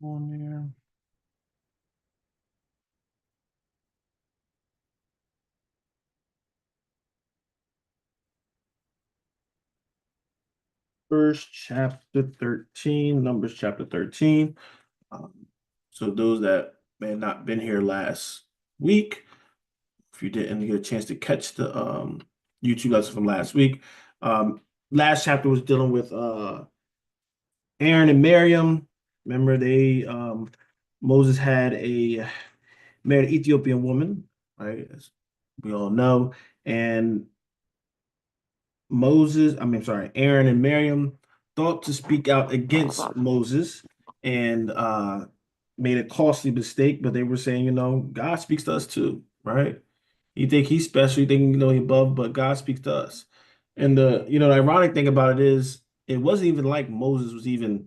on there. First chapter 13, Numbers chapter 13. Um, so those that may have not been here last week, if you didn't get a chance to catch the YouTube lesson from last week, last chapter was dealing with Aaron and Miriam. Remember, Moses had a married Ethiopian woman, right? As we all know, and Aaron and Miriam thought to speak out against Moses and made a costly mistake, but they were saying, God speaks to us too, right? You think he's special, you think, he's above, but God speaks to us. And the ironic thing about it is it wasn't even like Moses was even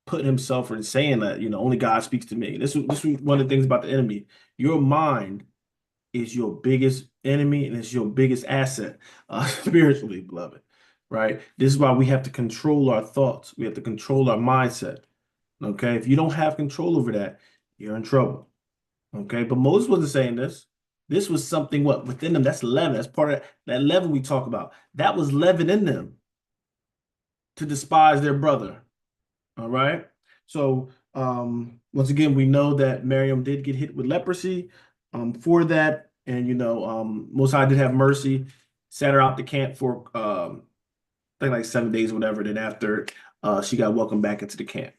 putting himself in saying that, only God speaks to me. This was one of the things about the enemy. Your mind is your biggest enemy and it's your biggest asset, spiritually, beloved, right? This is why we have to control our thoughts. We have to control our mindset. Okay. If you don't have control over that, you're in trouble. Okay. But Moses wasn't saying this. This was something what within them. That's leaven. That's part of that leaven we talk about. That was leaven in them to despise their brother. All right. So once again, we know that Miriam did get hit with leprosy for that. And Most High did have mercy, sat her out the camp for I think like 7 days or whatever. Then after she got welcomed back into the camp.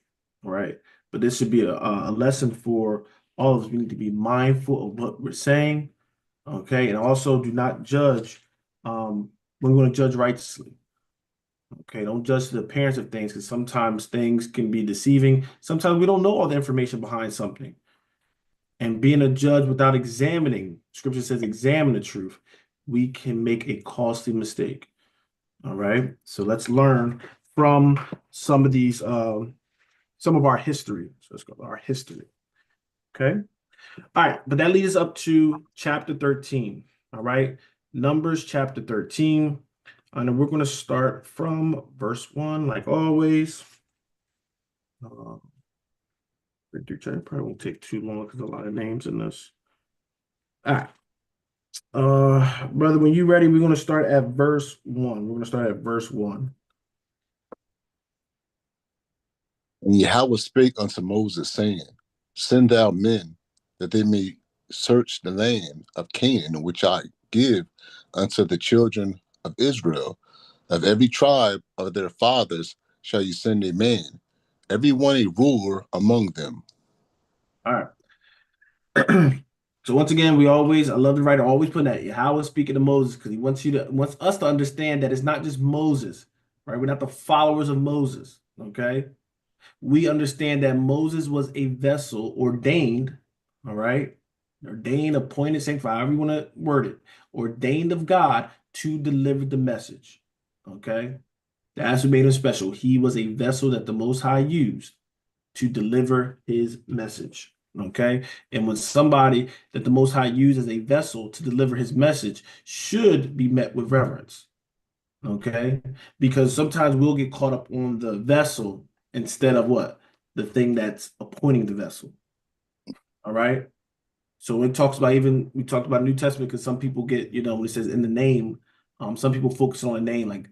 All right. But this should be a lesson for all of us. We need to be mindful of what we're saying. Okay. And also do not judge when we want to judge righteously. Okay, don't judge the appearance of things because sometimes things can be deceiving. Sometimes we don't know all the information behind something. And being a judge without examining, scripture says examine the truth, we can make a costly mistake. All right. So let's learn from some of these, some of our history. So let's go to our history. Okay. All right. But that leads us up to chapter 13. All right. Numbers chapter 13. And we're going to start from verse 1, like always. Probably won't take too long because there's a lot of names in this. All right. Brother, when you're ready, we're going to start at verse 1. We're going to start at verse 1. And Yahweh spake unto Moses, saying, Send out men, that they may search the land of Canaan, which I give unto the children of Israel. Of every tribe of their fathers shall you send a man, every one a ruler among them. All right. So once again, I love the writer always putting that Yahweh speaking to Moses because he wants us to understand that it's not just Moses, right? We're not the followers of Moses, okay? We understand that Moses was a vessel ordained, all right? Ordained, appointed, sanctified, however you want to word it, ordained of God to deliver the message, okay? That's what made him special. He was a vessel that the Most High used to deliver his message. Okay. And when somebody that the Most High used as a vessel to deliver his message should be met with reverence. Okay. Because sometimes we'll get caught up on the vessel instead of what? The thing that's appointing the vessel. All right. So we talked about New Testament because some people get, when it says in the name, some people focus on a name like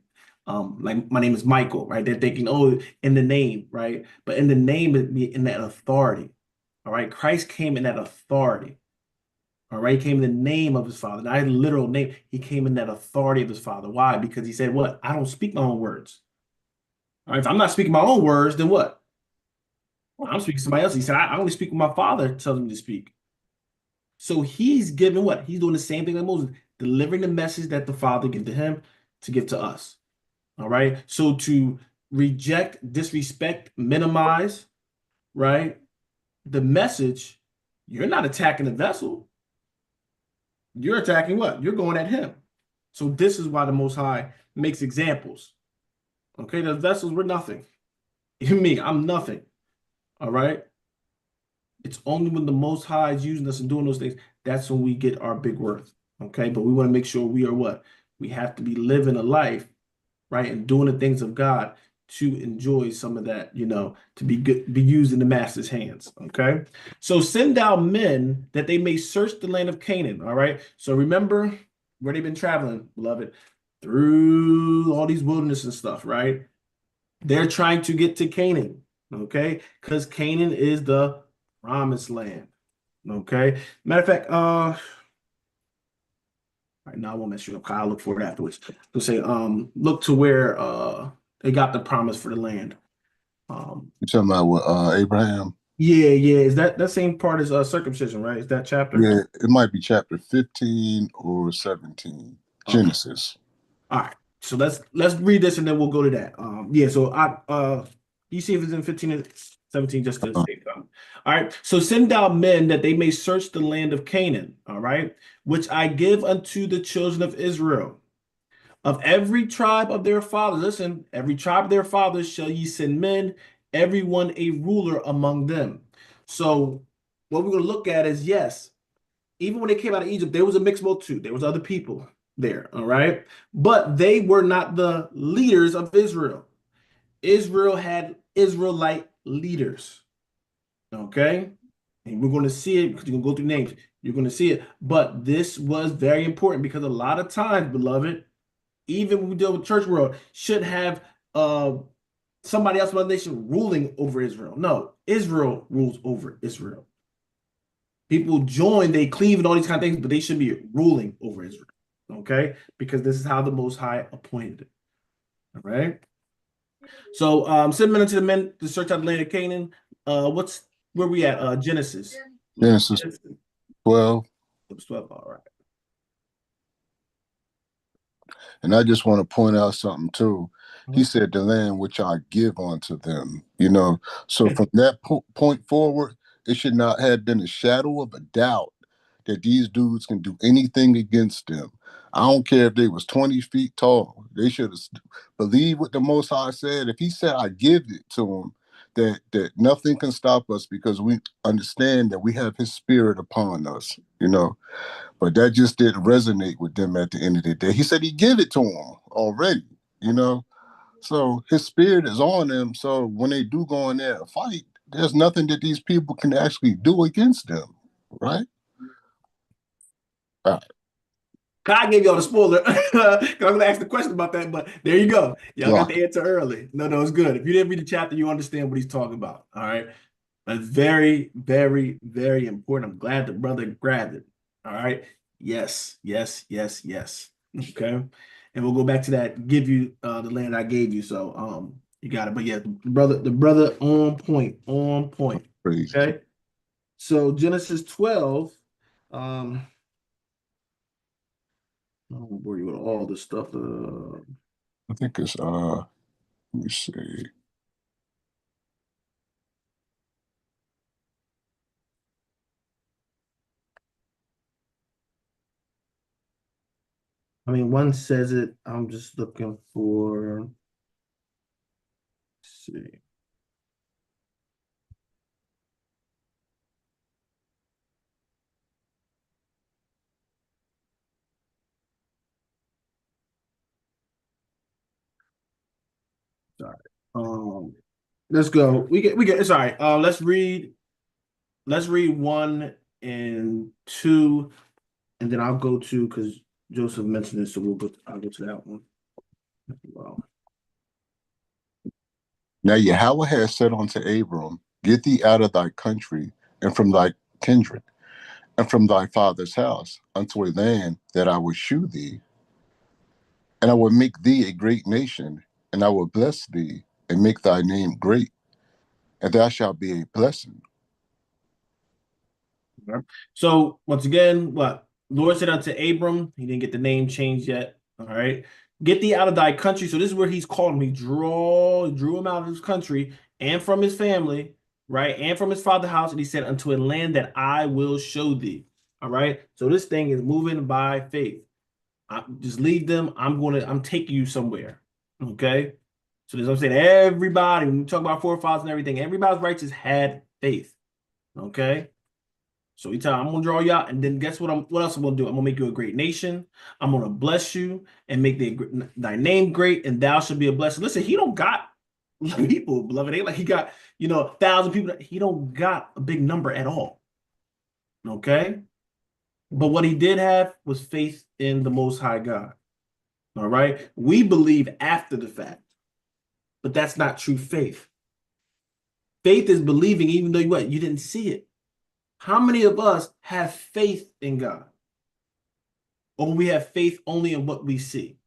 my name is Michael, right? They're thinking, oh, in the name, right? But in the name, it be in that authority. All right. Christ came in that authority. All right. He came in the name of his father, not his literal name. He came in that authority of his father. Why? Because he said, what? I don't speak my own words. All right. If I'm not speaking my own words, then what? I'm speaking to somebody else. He said, I only speak what my father tells me to speak. So he's giving what? He's doing the same thing like Moses, delivering the message that the Father gave to him to give to us. All right. So to reject, disrespect, minimize, right? The message, you're not attacking the vessel. You're attacking what? You're going at him. So this is why the Most High makes examples. Okay. The vessels were nothing. Me, I'm nothing. All right. It's only when the Most High is using us and doing those things, that's when we get our big worth. Okay. But we want to make sure we are what? We have to be living a life, right? And doing the things of God to enjoy some of that, you know, to be good, be used in the master's hands. Okay. So send out men that they may search the land of Canaan. All right. So remember where they've been traveling, beloved, through all these wilderness and stuff, right? They're trying to get to Canaan. Okay. Because Canaan is the promised land. Okay. Matter of fact, right now I won't mess you up. I'll look for it afterwards. To say, look to where they got the promise for the land. You talking about with Abraham? Yeah, yeah. Is that same part as circumcision, right? Is that chapter? Yeah, it might be chapter 15 or 17. Okay. Genesis. All right. So let's read this and then we'll go to that. Yeah, so you see if it's in 15 and 17 just to Uh, say something. All right. So send out men that they may search the land of Canaan, all right, which I give unto the children of Israel. Of every tribe of their fathers, listen, every tribe of their fathers shall ye send men, every one a ruler among them. So what we're going to look at is yes, even when they came out of Egypt, there was a mixed multitude. There was other people there, all right? But they were not the leaders of Israel. Israel had Israelite leaders, okay? And we're going to see it because you're going to go through names. You're going to see it. But this was very important because a lot of times, beloved, even when we deal with church world, should have somebody else, another nation ruling over Israel. No, Israel rules over Israel. People join, they cleave and all these kind of things, but they should be ruling over Israel. Okay? Because this is how the Most High appointed it. All right. So send men unto the men to search out the land of Canaan. What's where we at? Genesis. Genesis Genesis 12. 12. All right. And I just want to point out something too. He Mhm. said, the land which I give unto them, you know. So from that point forward, it should not have been a shadow of a doubt that these dudes can do anything against them. I don't care if they was 20 feet tall. They should have believed what the Most High said. If he said, I give it to them, that nothing can stop us because we understand that we have his spirit upon us, you know. But that just didn't resonate with them at the end of the day. He said he give it to them already, you know. So his spirit is on them. So when they do go in there and fight, there's nothing that these people can actually do against them, right? Uh, I gave y'all the spoiler. 'Cause I'm gonna ask the question about that, but there you go. Y'all got right. the answer early. No, no, it's good. If you didn't read the chapter, you understand what he's talking about. All right. That's very, very, very important. I'm glad the brother grabbed it. All right. Yes, yes, yes, yes. Okay. And we'll go back to that, give you the land I gave you. So you got it. But yeah, the brother on point, on point. Crazy. Okay. So Genesis 12. Um, I don't worry about all this stuff. I think it's let me see. I mean, one says it. I'm just looking for. Let's see. Sorry. Um, let's go. We get. It's all right. Let's read 1 and 2, and then I'll go to because Joseph mentioned this, so I'll go to that one. Wow. Now Yahweh has said unto Abram, get thee out of thy country and from thy kindred and from thy father's house unto a land that I will shew thee, and I will make thee a great nation, and I will bless thee and make thy name great, and thou shalt be a blessing. Okay. So once again, what Lord said unto Abram, he didn't get the name changed yet. All right. Get thee out of thy country. So this is where he's called him. He drew him out of his country and from his family, right? And from his father's house. And he said, unto a land that I will show thee. All right. So this thing is moving by faith. Just leave them. I'm taking you somewhere. Okay. So there's what I'm saying. Everybody, when we talk about forefathers and everything, everybody's righteous had faith. Okay. So he tell I'm gonna draw you out, and then guess what else I'm gonna do? I'm gonna make you a great nation. I'm gonna bless you and make thy name great, and thou shalt be a blessing. Listen, he don't got people, beloved. Ain't like he got, 1,000 people. He don't got a big number at all. Okay. But what he did have was faith in the Most High God. All right. We believe after the fact, but that's not true faith. Faith is believing even though you didn't see it. How many of us have faith in God? Or we have faith only in what we see,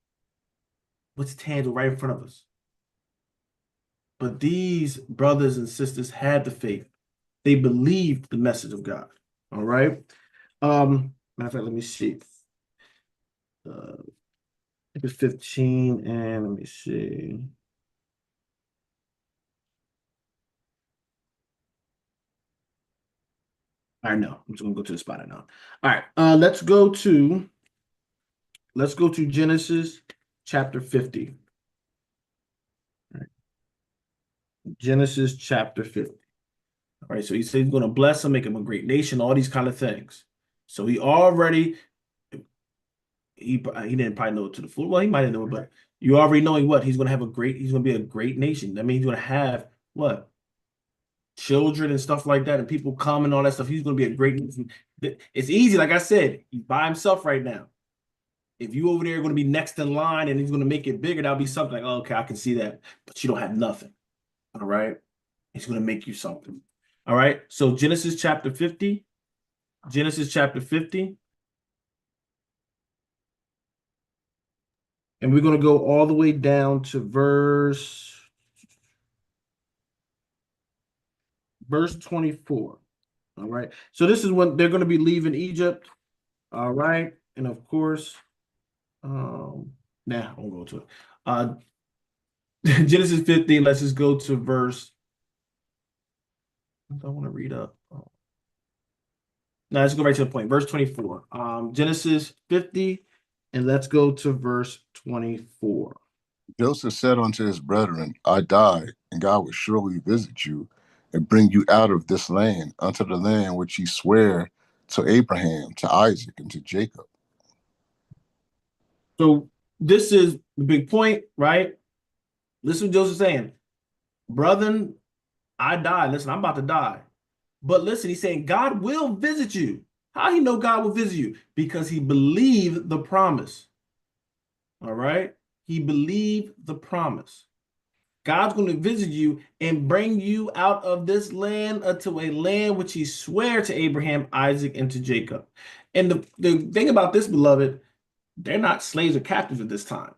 what's tangible right in front of us. But these brothers and sisters had the faith. They believed the message of God. All right. Matter of fact, let me see. Uh, it's 15, and let me see. All right, no, I'm just gonna go to the spot right now. All right, let's go to Genesis chapter 50. All right. Genesis chapter 50. All right, so he said he's gonna bless him, make him a great nation, all these kind of things. So he didn't probably know it to the full. Well, he might have known it, but you already knowing what he's gonna be a great nation. That means he's gonna have what? Children and stuff like that, and people come and all that stuff. He's gonna be a great. It's easy, like I said, he's by himself right now. If you over there are going to be next in line and he's going to make it bigger, that'll be something like, oh, okay, I can see that. But you don't have nothing. All right. He's going to make you something. All right. So Genesis chapter 50. Genesis chapter 50. And we're going to go all the way down to verse 24. All right. So this is when they're going to be leaving Egypt. All right. And of course, I won't go to it. Genesis 15, let's just go to verse. I want to read up. Oh. No, let's go right to the point. Verse 24. Genesis 50, and let's go to verse 24. Joseph said unto his brethren, I die, and God will surely visit you and bring you out of this land unto the land which he sware to Abraham, to Isaac, and to Jacob. So this is the big point, right? Listen to Joseph saying, brethren, I die. Listen, I'm about to die. But listen, he's saying God will visit you. How he know God will visit you? Because he believed the promise. All right? He believed the promise. God's going to visit you and bring you out of this land unto a land which he swore to Abraham, Isaac, and to Jacob. And the thing about this, beloved, they're not slaves or captives at this time,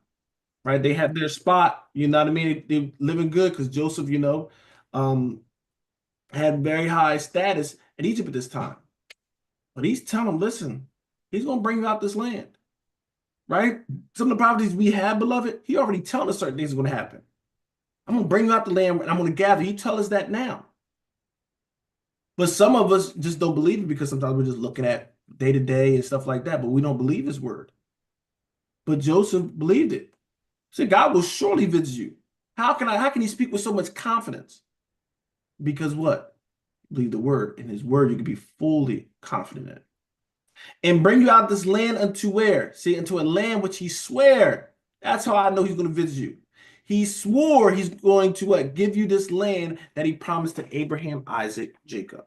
right? They have their spot, you know what I mean? They're living good because Joseph, um, had very high status in Egypt at this time. But he's telling them, listen, he's going to bring you out this land, right? Some of the prophecies we have, beloved, he already telling us certain things are going to happen. I'm going to bring you out the land and I'm going to gather. You tell us that now. But some of us just don't believe it because sometimes we're just looking at day to day and stuff like that, but we don't believe his word. But Joseph believed it. He said, God will surely visit you. How can he speak with so much confidence? Because what? Believe the word. In his word, you can be fully confident in. And bring you out this land unto where? See, into a land which he swore. That's how I know he's going to visit you. He swore he's going to what? Give you this land that he promised to Abraham, Isaac, Jacob.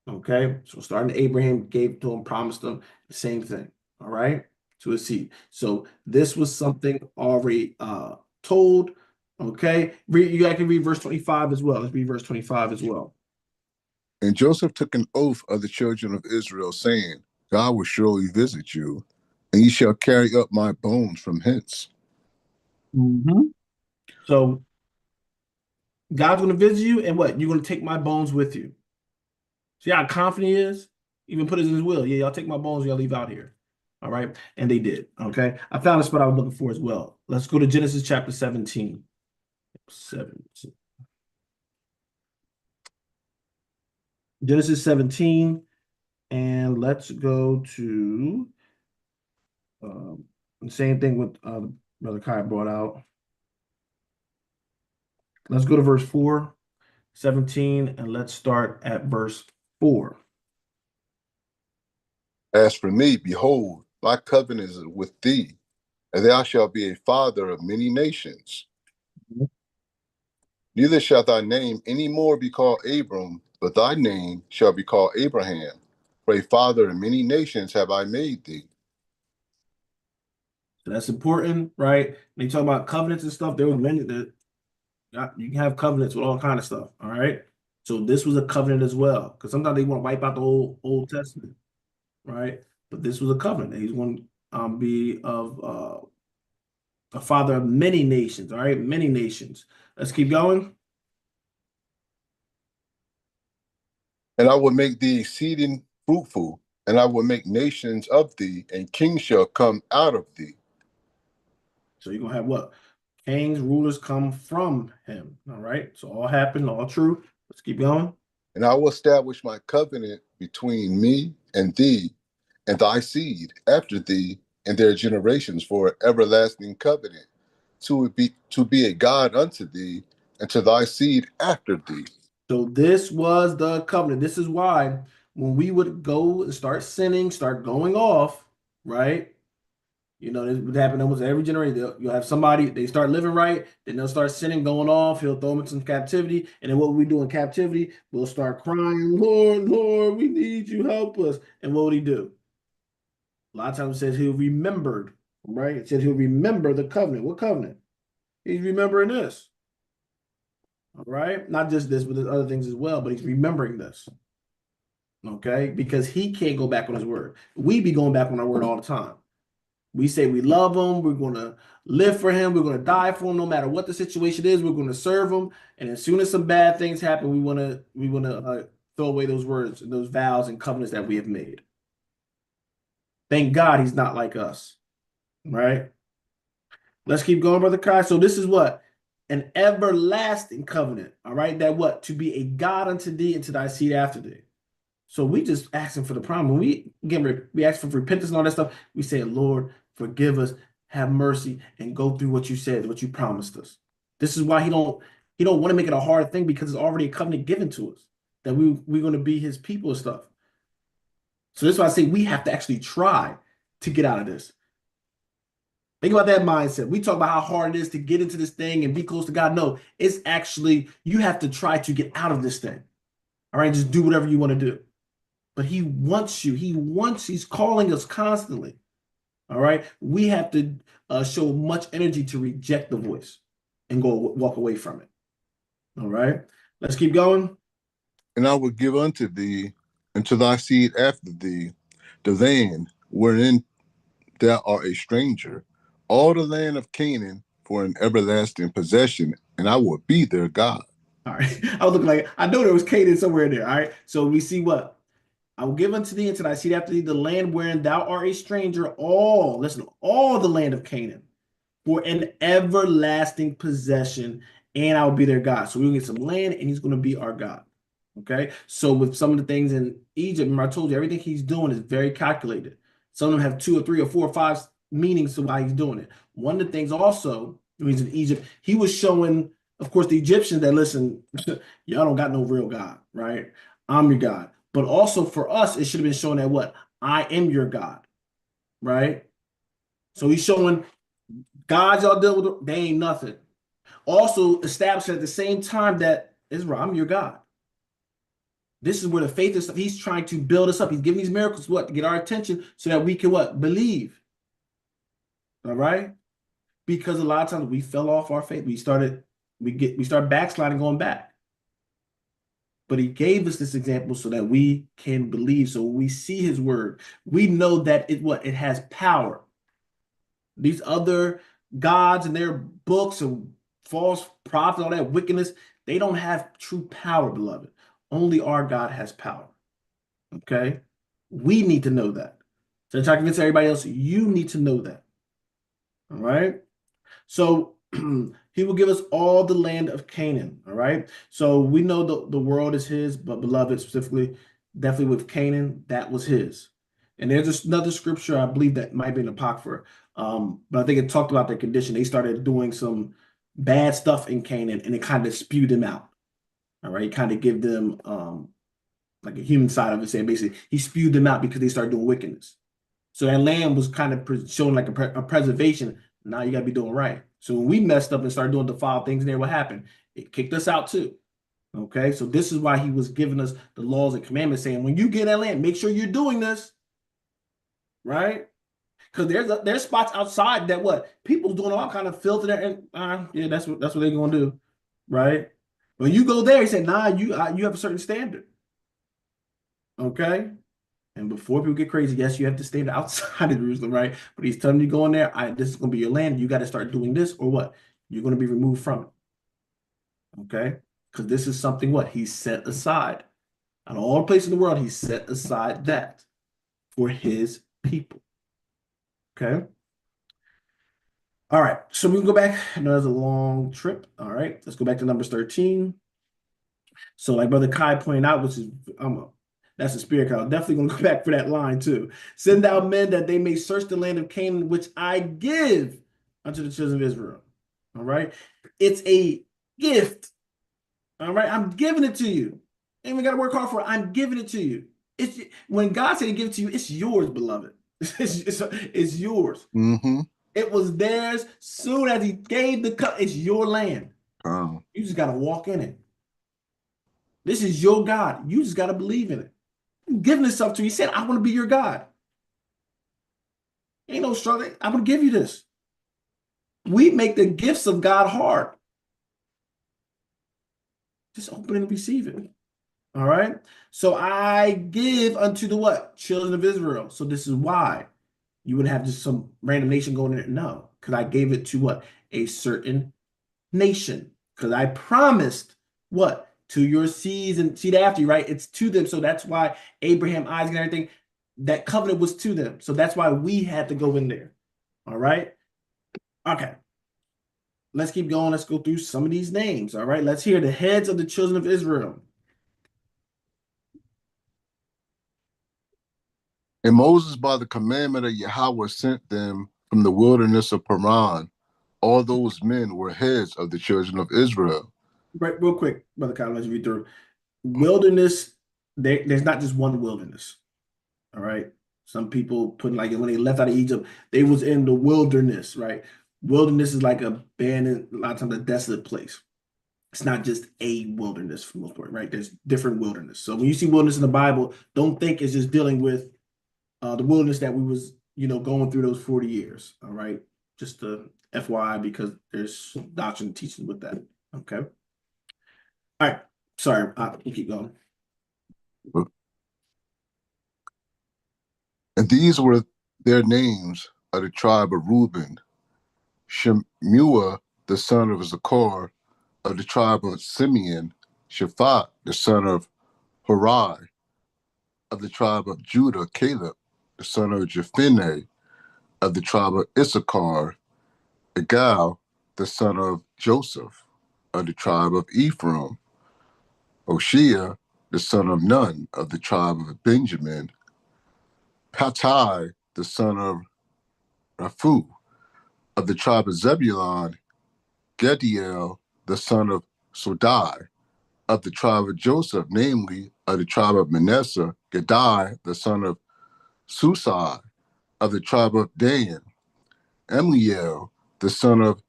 Okay, so starting Abraham gave to him, promised him the same thing. All right, to his seed. So this was something already told. Okay, you guys can read verse 25 as well. Let's read verse 25 as well. And Joseph took an oath of the children of Israel, saying, God will surely visit you, and ye shall carry up my bones from hence. So God's going to visit you, and what? You're going to take my bones with you. See how confident he is? Even put it in his will. Yeah, y'all take my bones, y'all leave out here. All right. And they did. Okay. I found a spot I was looking for as well. Let's go to Genesis chapter 17. 17. Genesis 17. And let's go to the same thing with Brother Kai brought out. Let's go to verse 4, 17, and let's start at verse 4. As for me, behold, my covenant is with thee, and thou shalt be a father of many nations. Neither shall thy name any more be called Abram, but thy name shall be called Abraham. For a father of many nations have I made thee. So that's important, right? They talk about covenants and stuff. There were many that you can have covenants with all kind of stuff. All right. So this was a covenant as well, because sometimes they want to wipe out the Old Testament, right? But this was a covenant. He's going to be of a father of many nations. All right, many nations. Let's keep going. And I will make thee exceeding fruitful, and I will make nations of thee, and kings shall come out of thee. So you're gonna have what? Kings, rulers come from him. All right. So all happened, all true. Let's keep going. And I will establish my covenant between me and thee, and thy seed after thee, and their generations for an everlasting covenant, to be a God unto thee, and to thy seed after thee. So this was the covenant. This is why when we would go and start sinning, start going off, right? You know, this would happen almost every generation. You'll have somebody, they start living right, then they'll start sinning, going off. He'll throw them into captivity. And then what we do in captivity, we'll start crying, Lord, Lord, we need you, help us. And what would he do? A lot of times it says he'll remembered, right? It says he'll remember the covenant. What covenant? He's remembering this, all right? Not just this, but there's other things as well, but he's remembering this, okay? Because he can't go back on his word. We be going back on our word all the time. We say we love him. We're going to live for him. We're going to die for him, no matter what the situation is. We're going to serve him. And as soon as some bad things happen, we want to throw away those words and those vows and covenants that we have made. Thank God he's not like us, right? Let's keep going, Brother Kai. So this is what? An everlasting covenant, all right? That what? To be a God unto thee and to thy seed after thee. So we just asking for the promise. When we ask for repentance and all that stuff, we say, Lord, forgive us, have mercy, and go through what you said, what you promised us. This is why he don't want to make it a hard thing, because it's already a covenant given to us that we're going to be his people and stuff. So this is why I say we have to actually try to get out of this. Think about that mindset. We talk about how hard it is to get into this thing and be close to God. No, it's actually, you have to try to get out of this thing. All right, just do whatever you want to do. But he wants you. He's calling us constantly. All right. We have to show much energy to reject the voice and go walk away from it. All right. Let's keep going. And I will give unto thee, and to thy seed after thee, the land wherein thou art a stranger, all the land of Canaan for an everlasting possession, and I will be their God. All right. I was looking like, I know there was Canaan somewhere in there. All right. So we see what? I will give unto thee and to thy seed after thee the land wherein thou art a stranger, all the land of Canaan for an everlasting possession, and I will be their God. So we're gonna get some land, and he's gonna be our God. Okay. So with some of the things in Egypt, remember I told you everything he's doing is very calculated. Some of them have two or three or four or five meanings to why he's doing it. One of the things also, when he's in Egypt, he was showing, of course, the Egyptians that listen, y'all don't got no real God, right? I'm your God. But also for us, it should have been showing that what? I am your God, right? So he's showing gods y'all deal with, they ain't nothing. Also establishing at the same time that Israel, I'm your God. This is where the faith is. He's trying to build us up. He's giving these miracles what? To get our attention so that we can what? Believe. All right? Because a lot of times we fell off our faith. We start backsliding, going back. But he gave us this example so that we can believe. So when we see his word, we know that it has power. These other gods and their books and false prophets, all that wickedness, they don't have true power, beloved. Only our God has power. Okay? We need to know that. So to try to convince everybody else, you need to know that. All right? So he will give us all the land of Canaan. All right. So we know the world is his, but beloved, specifically, definitely with Canaan, that was his. And there's just another scripture, I believe that might be in Apocrypha. But I think it talked about their condition. They started doing some bad stuff in Canaan and it kind of spewed them out. All right. Kind of give them like a human side of it, saying basically he spewed them out because they started doing wickedness. So that land was kind of showing like a preservation. Now you got to be doing right. So when we messed up and started doing defiled things in there, what happened? It kicked us out too. Okay, so this is why he was giving us the laws and commandments, saying when you get that land, make sure you're doing this, right? Because there's spots outside that what people's doing all kind of filth there, and yeah, that's what they're gonna do, right? When you go there, he said, nah, you have a certain standard, okay? And before people get crazy, yes, you have to stand outside of Jerusalem, right? But he's telling you to go in there. This is gonna be your land. You got to start doing this, or what? You're gonna be removed from it, okay? Because this is something what he set aside. On all places in the world, he set aside that for his people. Okay. All right. So we can go back. I know that's a long trip. All right. Let's go back to Numbers 13. So, like Brother Kai pointed out, which is that's the spirit call. Definitely gonna go back for that line too. Send out men that they may search the land of Canaan, which I give unto the children of Israel. All right. It's a gift. All right. I'm giving it to you. Ain't even got to work hard for it. I'm giving it to you. It's when God said to give it to you, it's yours, beloved. It's yours. Mm-hmm. It was theirs soon as he gave the cup. It's your land. You just got to walk in it. This is your God. You just got to believe in it. I'm giving this stuff to you. He said, I want to be your God. Ain't no struggle. I'm going to give you this. We make the gifts of God hard. Just open and receive it. All right. So I give unto the what? Children of Israel. So this is why you would have just some random nation going in there. No, because I gave it to what? A certain nation. Because I promised what? To your seeds and seed after you, right? It's to them. So that's why Abraham, Isaac, and everything, that covenant was to them. So that's why we had to go in there. All right. Okay. Let's keep going. Let's go through some of these names. All right. Let's hear the heads of the children of Israel. And Moses, by the commandment of Yahweh, sent them from the wilderness of Paran. All those men were heads of the children of Israel. Right, real quick, Brother Kyle, let's read through. Wilderness, there's not just one wilderness. All right. Some people put like when they left out of Egypt, they was in the wilderness, right? Wilderness is like abandoned, a lot of times a desolate place. It's not just a wilderness for the most part, right? There's different wilderness. So when you see wilderness in the Bible, don't think it's just dealing with the wilderness that we was, going through those 40 years. All right. Just FYI, because there's doctrine teaching with that. Okay. All right. Sorry, we'll keep going. And these were their names of the tribe of Reuben: Shemuah, the son of Zachar; of the tribe of Simeon, Shaphat, the son of Hori; of the tribe of Judah, Caleb, the son of Jephunneh; of the tribe of Issachar, Igal, the son of Joseph; of the tribe of Ephraim, Hoshea, the son of Nun; of the tribe of Benjamin, Pattai, the son of Raphu; of the tribe of Zebulun, Gediel, the son of Sodai; of the tribe of Joseph, namely, of the tribe of Manasseh, Gedai, the son of Susai; of the tribe of Dan, Amiel, the son of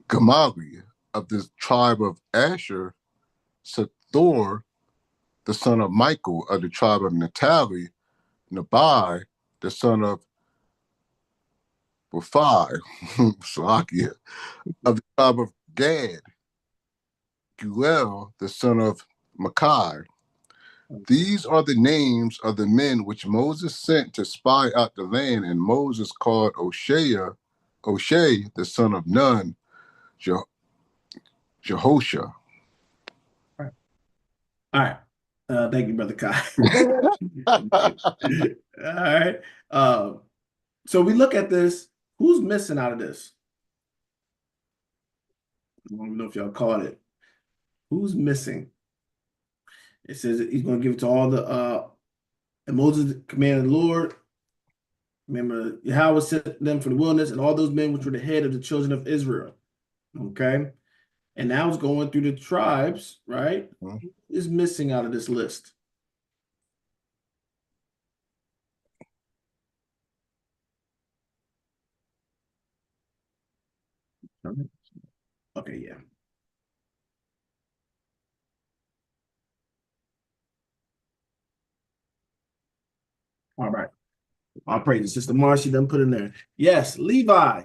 Gamali; of the tribe of Asher, Sethor, the son of Michael; of the tribe of Naphtali, Nabai, the son of Buphai, Salakia; of the tribe of Gad, Guel, the son of Makai. These are the names of the men which Moses sent to spy out the land, and Moses called O'Shea, the son of Nun, Jehosha. All right. Thank you, Brother Kai. All right. So we look at this. Who's missing out of this? I don't even know if y'all caught it. Who's missing? It says he's going to give it to all and Moses commanded the Lord. Remember, Yahweh sent them from the wilderness, and all those men which were the head of the children of Israel. Okay. And now it's going through the tribes, right? Who is missing out of this list? Okay, yeah. All right. I'll praise it. Sister Marcy done put in there. Yes, Levi.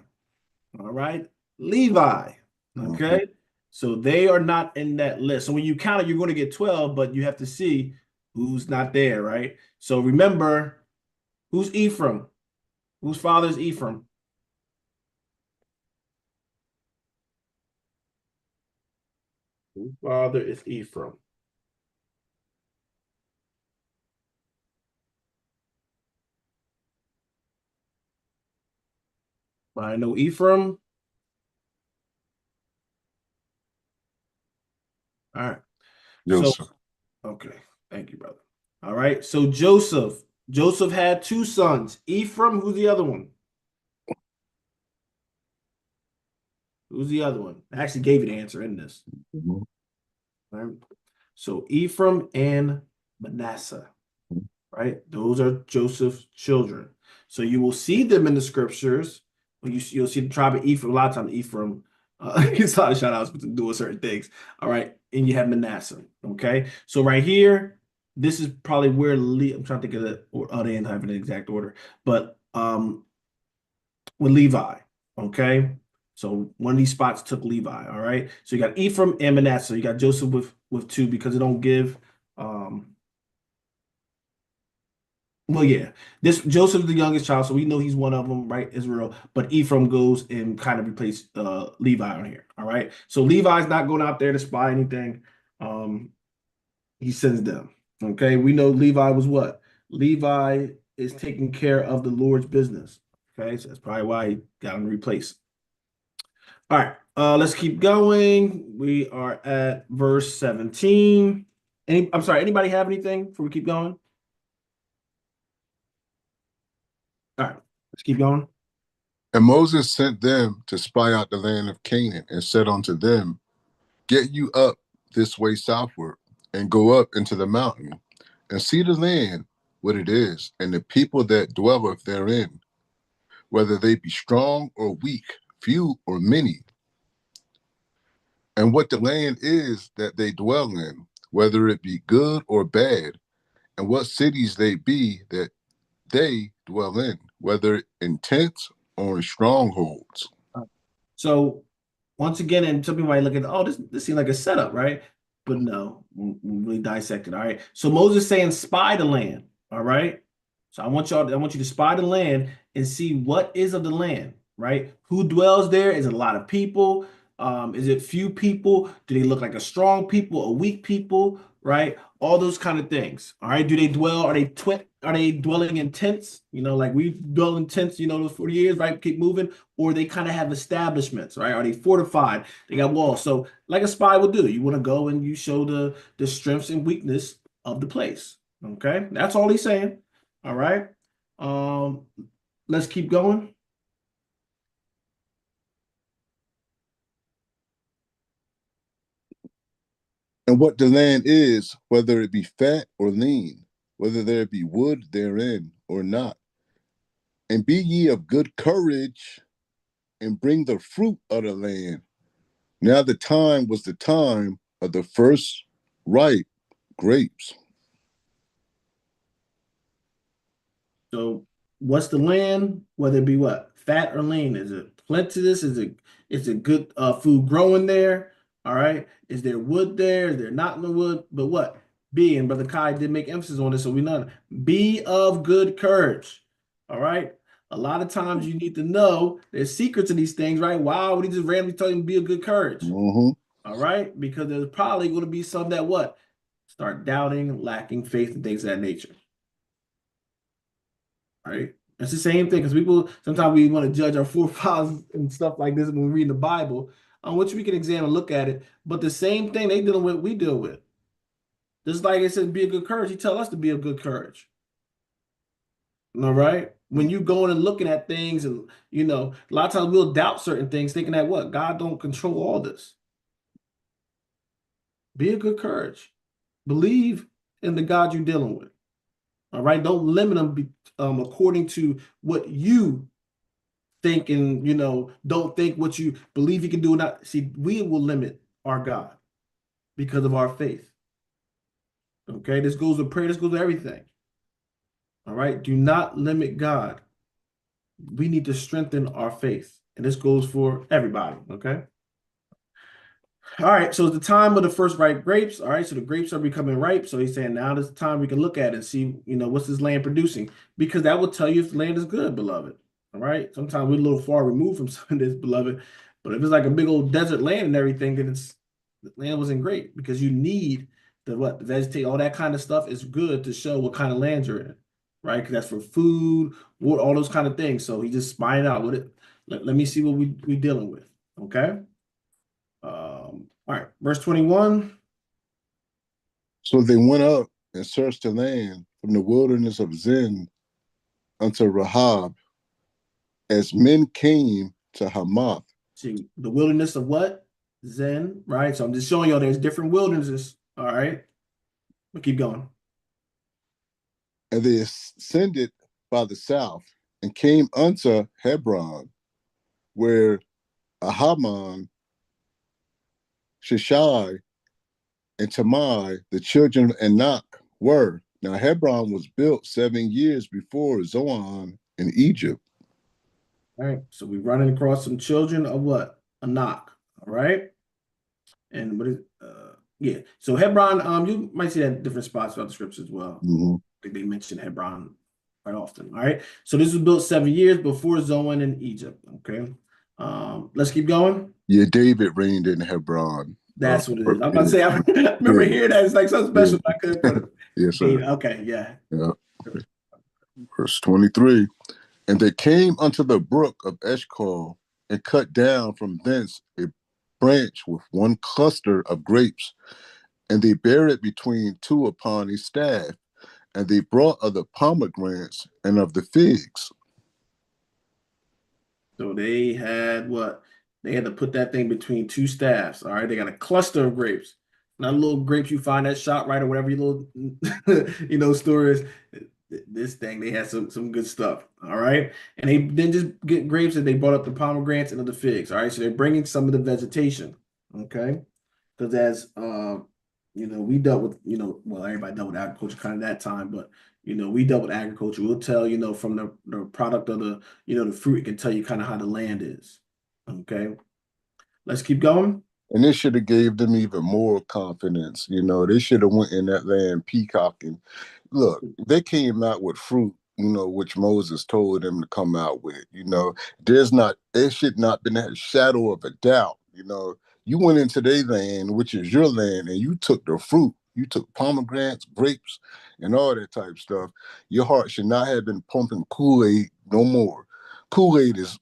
All right. Levi. Mhm. Okay. So they are not in that list. So when you count it, you're going to get 12, but you have to see who's not there, right? So remember, who's Ephraim? Whose father is Ephraim? Whose father is Ephraim? I know Ephraim. All right. So, Joseph. okay. Thank you, brother. All right. So Joseph. Joseph had two sons. Ephraim, who's the other one? Who's the other one? I actually gave you the answer in this. Mhm. Right? So Ephraim and Manasseh, right? Those are Joseph's children. So you will see them in the scriptures. You'll see the tribe of Ephraim. A lot of times Ephraim gets a lot of shout outs for doing certain things. All right. And you have Manasseh. Okay. So right here, this is probably where I'm trying to think of the or they didn't have an exact order, but with Levi. Okay. So one of these spots took Levi. All right. So you got Ephraim and Manasseh. So you got Joseph with two because it don't give um well, yeah, this Joseph's the youngest child, so we know he's one of them, right? Israel, but Ephraim goes and kind of replace Levi on here. All right, so Levi's not going out there to spy anything. Um, he sends them. Okay, we know Levi was what? Levi is taking care of the Lord's business. Okay, so that's probably why he got him replaced. All right, let's keep going. We are at verse 17. I'm sorry, anybody have anything before we keep going? All right, let's keep going. And Moses sent them to spy out the land of Canaan, and said unto them, Get you up this way southward, and go up into the mountain, and see the land what it is, and the people that dwelleth therein, whether they be strong or weak, few or many, and what the land is that they dwell in, whether it be good or bad, and what cities they be that they dwell in, whether in tents or in strongholds. So once again, and some people might look at, oh, this seems like a setup, right? But no, we really dissect it. All right. So Moses saying, spy the land. All right. So I want you to spy the land and see what is of the land, right? Who dwells there? Is it a lot of people? Is it few people? Do they look like a strong people, a weak people, right? All those kind of things. All right. Do they dwell? Are they dwelling in tents? You know, like we dwell in tents, you know, those 40 years, right? Keep moving, or they kind of have establishments, right? Are they fortified? They got walls. So, like a spy would do, you want to go and you show the strengths and weakness of the place. Okay, that's all he's saying. All right. Um, let's keep going. And what the land is, whether it be fat or lean, whether there be wood therein or not. And be ye of good courage, and bring the fruit of the land. Now the time was the time of the first ripe grapes. So, what's the land? Whether it be what fat or lean? Is it plenteous? Is it good food growing there? All right. Is there wood there? Is there not no wood? But what? Be, and Brother Kai did make emphasis on this, so we know. Be of good courage. All right. A lot of times you need to know there's secrets to these things, right? Why would he just randomly tell you to be of good courage? Mm-hmm. All right. Because there's probably going to be some that what? Start doubting, lacking faith, and things of that nature. Right? It's the same thing because people sometimes we want to judge our forefathers and stuff like this when we read the Bible, on which we can examine and look at it. But the same thing they dealing with, we deal with. Just like it says, be of good courage. He tell us to be of good courage. All right. When you going and looking at things, and a lot of times we'll doubt certain things, thinking that what God don't control all this. Be of good courage. Believe in the God you're dealing with. All right. Don't limit them according to what you think and don't think what you believe you can do or not. See, we will limit our God because of our faith. Okay, this goes to prayer, this goes to everything. All right, do not limit God. We need to strengthen our faith, and this goes for everybody. Okay. All right, so it's the time of the first ripe grapes. All right, so the grapes are becoming ripe. So he's saying now is the time we can look at it and see, what's this land producing? Because that will tell you if the land is good, beloved. All right. Sometimes we're a little far removed from some of this, beloved. But if it's like a big old desert land and everything, then the land wasn't great because you need the vegetate, all that kind of stuff is good to show what kind of land you're in, right? Because that's for food, water, all those kind of things. So he just spying out what it. Let me see what we dealing with. Okay. All right, verse 21. So they went up and searched the land from the wilderness of Zin unto Rahab, as men came to Hamath. See, the wilderness of what? Zen, right? So I'm just showing y'all there's different wildernesses. All right. But keep going. And they ascended by the south and came unto Hebron, where Ahaman, Shishai, and Tamai, the children of Anak, were. Now Hebron was built 7 years before Zoan in Egypt. All right. So we're running across some children of what? Anak. All right. And what is yeah. So Hebron, you might see that in different spots throughout the scriptures as well. Mm-hmm. I think they mention Hebron quite often. All right. So this was built 7 years before Zoan in Egypt. Okay. Let's keep going. Yeah, David reigned in Hebron. That's what it is. I'm about to Yeah, say, I remember yeah, hearing that. It's like something yeah. special. I couldn't put it. Yes, sir. Okay, yeah. Yeah. Verse 23. And they came unto the brook of Eshcol and cut down from thence a branch with one cluster of grapes, and they bare it between two upon a staff, and they brought of the pomegranates and of the figs. So they had what? They had to put that thing between two staffs. All right. They got a cluster of grapes. Not little grapes you find at shop, right? Or whatever your little store is. This thing, they had some good stuff. All right. And they didn't just get grapes, and they brought up the pomegranates and the figs. All right. So they're bringing some of the vegetation. Okay. Because as we dealt with, well, everybody dealt with agriculture kind of that time, but we dealt with agriculture. We'll tell, from the product of the fruit, it can tell you kind of how the land is. Okay. Let's keep going. And this should have gave them even more confidence. They should have went in that land peacocking. Look, they came out with fruit, which Moses told them to come out with. There should not been a shadow of a doubt. You went into their land, which is your land, and you took the fruit. You took pomegranates, grapes, and all that type of stuff. Your heart should not have been pumping Kool-Aid no more. Kool-Aid is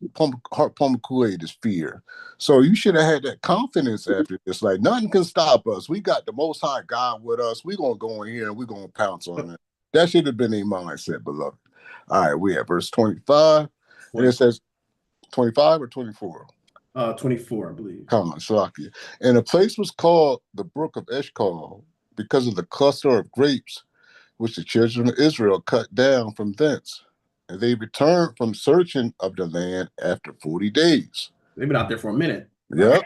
heart pumping Kool-Aid is fear. So you should have had that confidence after this. Like, nothing can stop us. We got the Most High God with us. We're going to go in here and we're going to pounce on it. That should have been a mindset, beloved. All right, we at verse 25. And it says 25 or 24? 24, I believe. Come on, Salakia. And the place was called the Brook of Eshcol because of the cluster of grapes which the children of Israel cut down from thence. And they returned from searching of the land after 40 days. They've been out there for a minute. All Yep.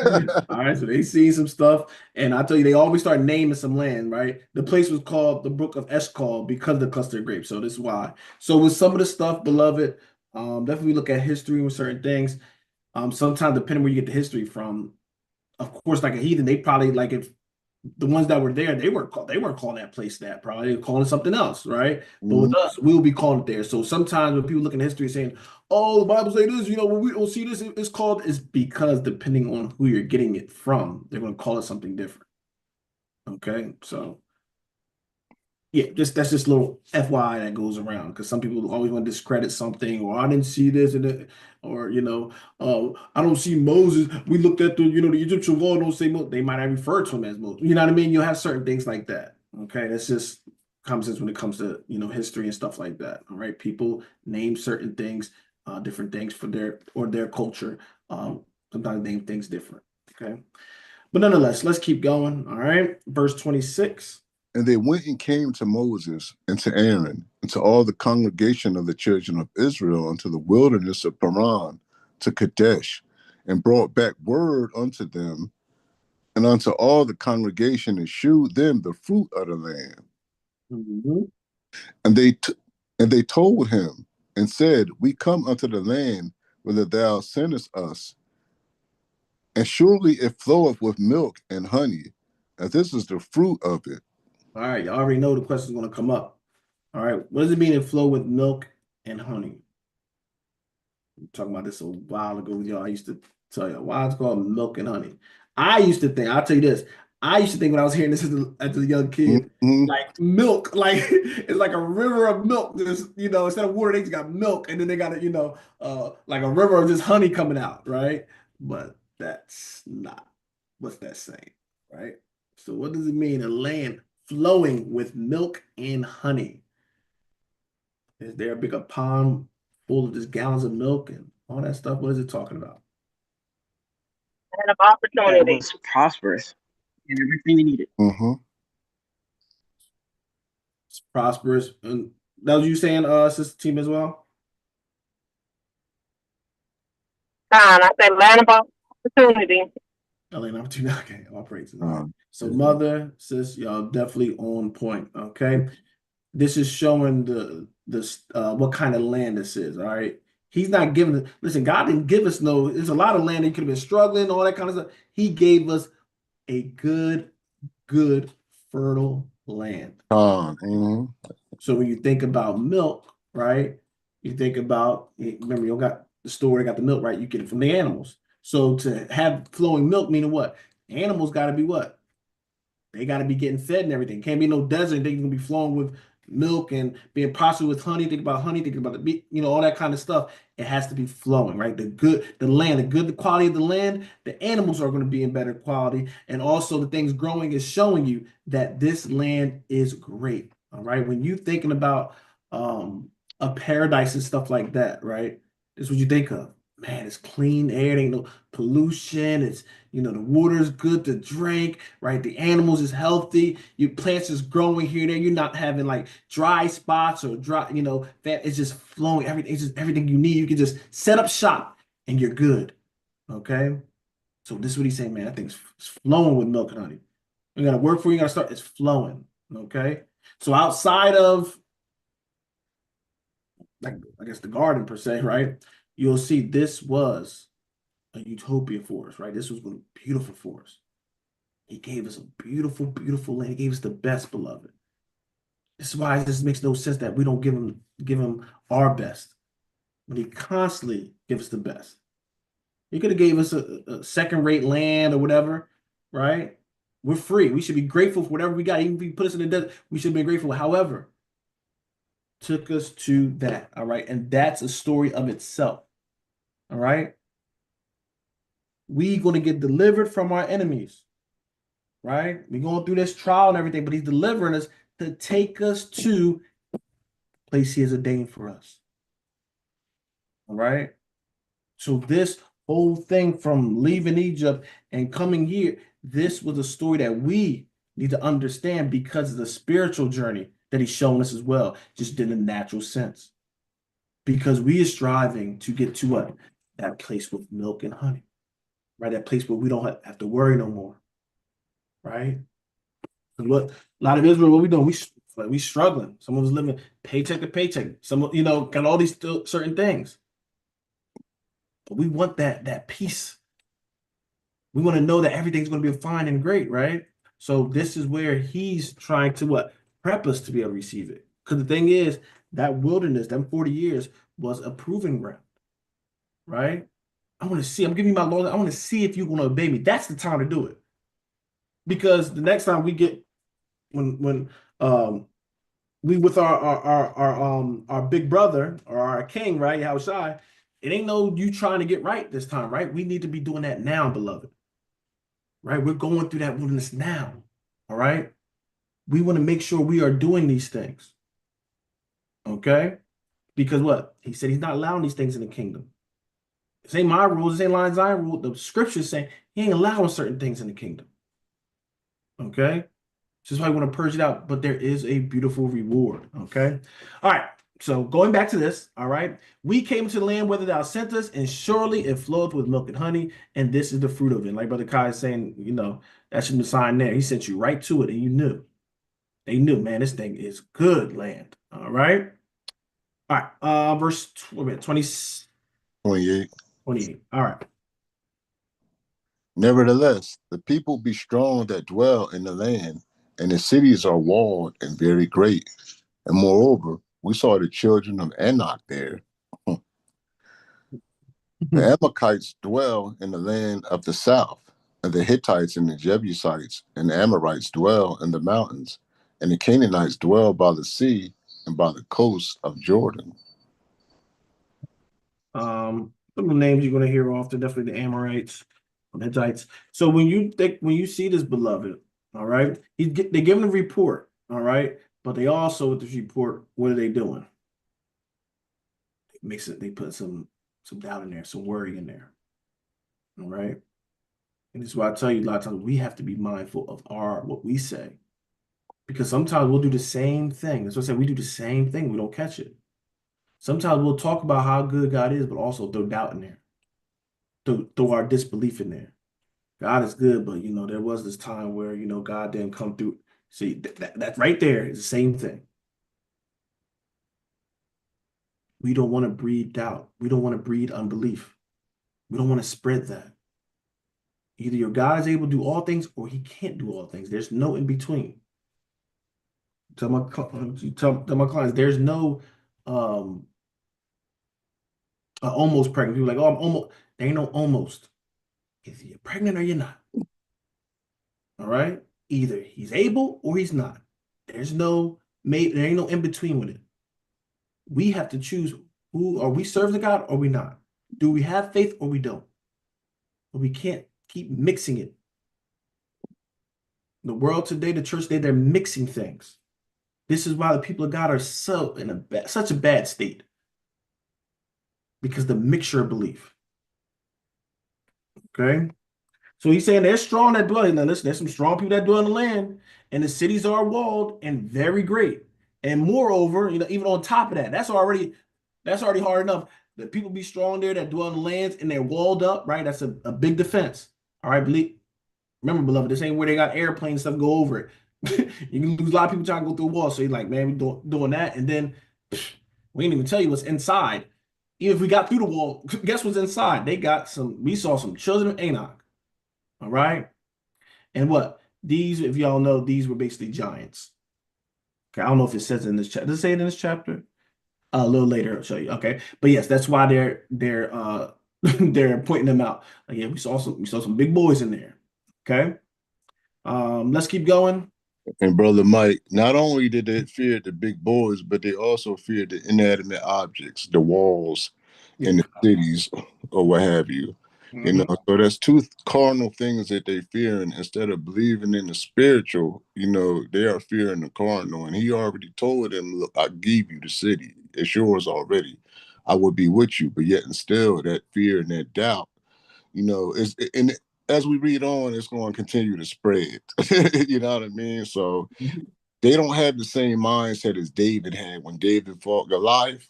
right. All right. So they see some stuff. And I tell you, they always start naming some land, right? The place was called the Brook of Eshcol because of the cluster of grapes. So this is why. So with some of the stuff, beloved, definitely look at history with certain things. Sometimes depending where you get the history from, of course, like a heathen, they probably like if the ones that were there, they weren't calling that place that, probably they were calling it something else, right? But with us, we'll be calling it there. So sometimes when people look in history saying, "Oh, the Bible say this," when we don't see this, it's called. It's because depending on who you're getting it from, they're going to call it something different. Okay, so yeah, that's just a little FYI that goes around because some people always want to discredit something, or I didn't see this, or I don't see Moses. We looked at the Egyptian wall, don't say Moses. They might have referred to him as Moses. You know what I mean? You'll have certain things like that. Okay, that's just common sense when it comes to history and stuff like that. All right, people name certain things, different things for their culture. Sometimes name things different. Okay, but nonetheless, let's keep going. All right, verse 26. And they went and came to Moses and to Aaron and to all the congregation of the children of Israel unto the wilderness of Paran to Kadesh, and brought back word unto them and unto all the congregation, and shewed them the fruit of the land. Mm-hmm. And they told him and said, We come unto the land whither thou sendest us, and surely it floweth with milk and honey, and this is the fruit of it. All right, you already know the question is going to come up. All right, what does it mean to flow with milk and honey? I'm talking about this a while ago with y'all. I used to tell you why it's called milk and honey. I used to think, I'll tell you this. I used to think when I was hearing this as a young kid, Mm-hmm. like milk, like it's like a river of milk. Just, instead of water, they just got milk, and then they got like a river of just honey coming out, right? But that's not what's that saying, right? So what does it mean? A land flowing with milk and honey. Is there a bigger pond full of just gallons of milk and all that stuff? What is it talking about? And of opportunity. That was prosperous and everything he needed. Mm-hmm. It's prosperous. And that was you saying, sister team as well? I said land of opportunity. Elena, opportunity. Okay, all praises. All right. Uh, So mother, sis, y'all definitely on point. Okay. This is showing the what kind of land this is. All right. He's not giving. Listen, God didn't give us no. There's a lot of land that could have been struggling, all that kind of stuff. He gave us a good, fertile land. mm-hmm. So when you think about milk, right? You think about, remember, you got the store, got the milk, right? You get it from the animals. So to have flowing milk, meaning what? Animals got to be what? They got to be getting fed and everything. Can't be no desert. They're gonna be flowing with milk and being prospered with honey. Think about honey. Think about the meat. All that kind of stuff. It has to be flowing, right? The land, the quality of the land. The animals are going to be in better quality, and also the things growing is showing you that this land is great. All right. When you thinking about a paradise and stuff like that, right? This is what you think of. Man, it's clean air. There ain't no pollution. It's the water's good to drink, right? The animals is healthy. Your plants is growing here, there. You're not having like dry spots or dry, that it's just flowing. It's just everything you need. You can just set up shop and you're good. Okay. So this is what he's saying, man. I think it's flowing with milk and honey. You gotta work for it, you gotta start. It's flowing. Okay. So outside of like I guess the garden per se, right? You'll see this was a utopia for us, right? This was beautiful for us. He gave us a beautiful, beautiful land. He gave us the best, beloved. This is why this makes no sense that we don't give him our best when he constantly gives us the best. He could have gave us a second-rate land or whatever, right? We're free. We should be grateful for whatever we got. Even if he put us in the desert, we should be grateful. However, took us to that, all right? And that's a story of itself, all right? We're going to get delivered from our enemies, right? We're going through this trial and everything, but he's delivering us to take us to the place he has ordained for us. All right. So this whole thing from leaving Egypt and coming here, this was a story that we need to understand because of the spiritual journey that he's shown us as well, just in a natural sense. Because we are striving to get to what? That place with milk and honey, right? That place where we don't have to worry no more, right? What a lot of Israel, what we doing? We struggling. Some of us living paycheck to paycheck. Some, got all these certain things. But we want that peace. We want to know that everything's going to be fine and great, right? So this is where he's trying to what? Prep us to be able to receive it. Because the thing is, that wilderness, them 40 years, was a proving ground, right? I want to see. I'm giving you my Lord. I want to see if you're going to obey me. That's the time to do it. Because the next time we get when we with our big brother or our king, right? How shy. It ain't no you trying to get right this time, right? We need to be doing that now, beloved. Right? We're going through that wilderness now. All right. We want to make sure we are doing these things. Okay. Because what? He said he's not allowing these things in the kingdom. This ain't my rules, this ain't Lion Zion rule. The scripture's saying he ain't allowing certain things in the kingdom. Okay. Just why I want to purge it out. But there is a beautiful reward. Okay. All right. So going back to this, all right. We came to the land whether thou sent us, and surely it floweth with milk and honey, and this is the fruit of it. Like Brother Kai is saying, that should be the sign there. He sent you right to it, and you knew. They knew, man, this thing is good land. All right. All right. Verse 20, 28. 28. All right. Nevertheless, the people be strong that dwell in the land, and the cities are walled and very great. And moreover, we saw the children of Anak there. The Amalekites dwell in the land of the south, and the Hittites and the Jebusites and the Amorites dwell in the mountains, and the Canaanites dwell by the sea and by the coast of Jordan. Some of the names you're going to hear often, definitely the Amorites, the Hittites. So when you see this, beloved, all right, they're giving a report, all right, but they also with this report, what are they doing? They put some doubt in there, some worry in there, all right. And this is why I tell you a lot of times we have to be mindful of what we say, because sometimes we'll do the same thing. That's what I said. We do the same thing. We don't catch it. Sometimes we'll talk about how good God is, but also throw doubt in there. Throw our disbelief in there. God is good, but there was this time where God didn't come through. See, that right there is the same thing. We don't want to breed doubt. We don't want to breed unbelief. We don't want to spread that. Either your God is able to do all things or he can't do all things. There's no in between. Tell my clients, there's no almost pregnant. People are like, oh, I'm almost. There ain't no almost. Either you're pregnant or you're not. All right? Either he's able or he's not. There ain't no in between with it. We have to choose who are we serving God or we not. Do we have faith or we don't? But we can't keep mixing it. The world today, the church today, they're mixing things. This is why the people of God are so in such a bad state. Because the mixture of belief. Okay? So he's saying they're strong that dwell. Now listen, there's some strong people that dwell in the land, and the cities are walled and very great. And moreover, even on top of that, that's already hard enough. The people be strong there that dwell in the lands and they're walled up, right? That's a big defense. All right, remember, beloved, this ain't where they got airplanes and stuff go over it. You can lose a lot of people trying to go through a wall. So you're like, man, we doing that. And then we didn't even tell you what's inside. Even if we got through the wall, guess what's inside? We saw some children of Enoch. All right. And what? These, if y'all know, these were basically giants. Okay. I don't know if it says it in this chapter. Does it say it in this chapter? A little later, I'll show you. Okay. But yes, that's why they're they're pointing them out. Like, yeah, we saw some big boys in there. Okay. Let's keep going. And Brother Mike, not only did they fear the big boys, but they also feared the inanimate objects, the walls Yeah. in the cities or what have you. So that's two cardinal things that they fear, and instead of believing in the spiritual, they are fearing the cardinal. And he already told them, look, I gave you the city. It's yours already. I will be with you. But yet and still that fear and that doubt, and as we read on, it's going to continue to spread. You know what I mean? So they don't have the same mindset as David had when David fought Goliath.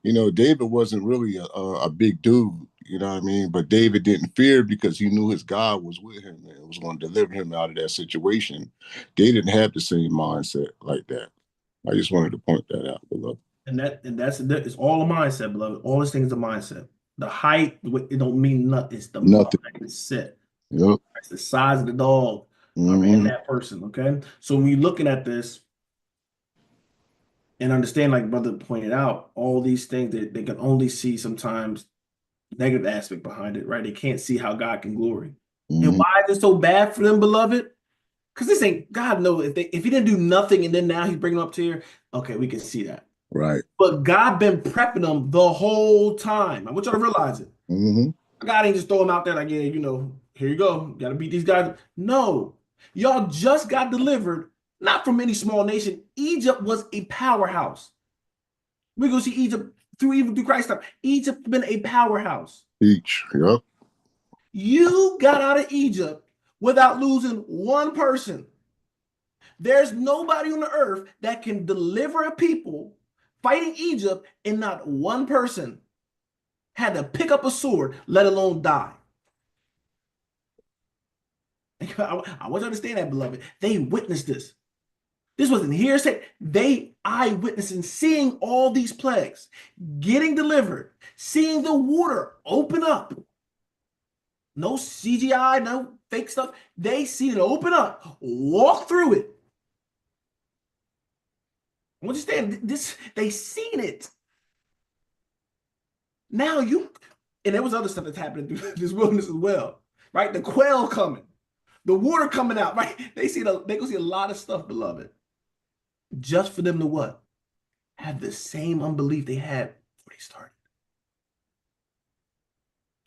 David wasn't really a big dude, you know what I mean? But David didn't fear because he knew his God was with him and was going to deliver him out of that situation. They didn't have the same mindset like that. I just wanted to point that out, beloved. It's all a mindset, beloved. All this thing is a mindset. The height, it don't mean nothing. It's the Nothing. mindset. Yep. It's the size of the dog. And that person. Okay. So when you're looking at this and understand, like brother pointed out, all these things that they can only see sometimes negative aspect behind it, right? They can't see how God can glory. And why is it so bad for them, beloved? Because this ain't God knows if he didn't do nothing and then now he's bringing them up to here, okay, we can see that. Right. But God been prepping them the whole time. I want y'all to realize it. God ain't just throw them out there like, yeah, here you go. Got to beat these guys. No, y'all just got delivered, not from any small nation. Egypt was a powerhouse. We're going to see Egypt through Christ's time. Egypt been a powerhouse. Yep. You got out of Egypt without losing one person. There's nobody on the earth that can deliver a people fighting Egypt, and not one person had to pick up a sword, let alone die. I want you to understand that, beloved. They witnessed this. This wasn't hearsay. They eyewitnessing, seeing all these plagues, getting delivered, seeing the water open up. No CGI, no fake stuff. They see it open up, walk through it. Understand this? They seen it. Now and there was other stuff that's happening through this wilderness as well, right? The quail coming, the water coming out, right? They go see a lot of stuff, beloved, just for them to what? Have the same unbelief they had before they started.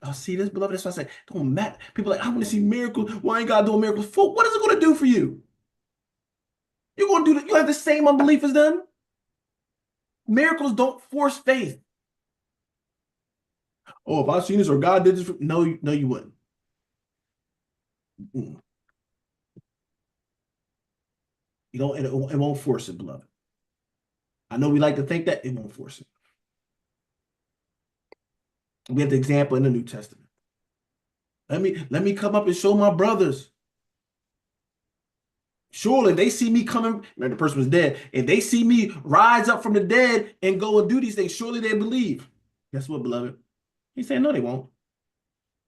Oh, see this, beloved? That's why I say, don't matter. People are like, I want to see miracles. Why ain't God doing miracles? For what is it going to do for you? You're going to do that. You have the same unbelief as them. Miracles don't force faith. Oh, if I seen this or God did this, no, you wouldn't. You don't. It won't force it, beloved. I know we like to think that it won't force it. We have the example in the New Testament. Let me come up and show my brothers. Surely they see me coming. Man, the person was dead. If they see me rise up from the dead and go and do these things, surely they believe. Guess what, beloved? He said, no, they won't.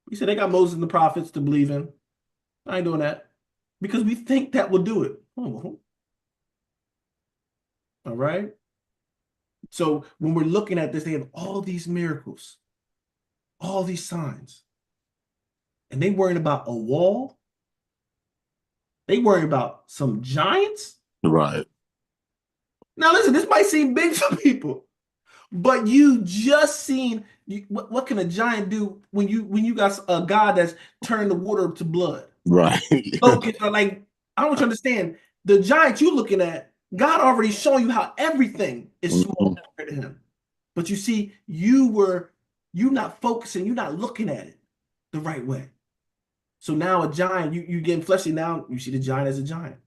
He said, they got Moses and the prophets to believe in. I ain't doing that. Because we think that will do it. Oh. All right? So when we're looking at this, they have all these miracles, all these signs. And they worrying about a wall. They worry about some giants. Right. Now, listen, this might seem big to people, but you just seen what can a giant do when you got a God that's turned the water to blood? Right. So, like, I want you to understand, the giant you're looking at, God already shown you how everything is small compared to him. But you see, you not focusing, you're not looking at it the right way. So now a giant, you getting fleshy now, you see the giant as a giant.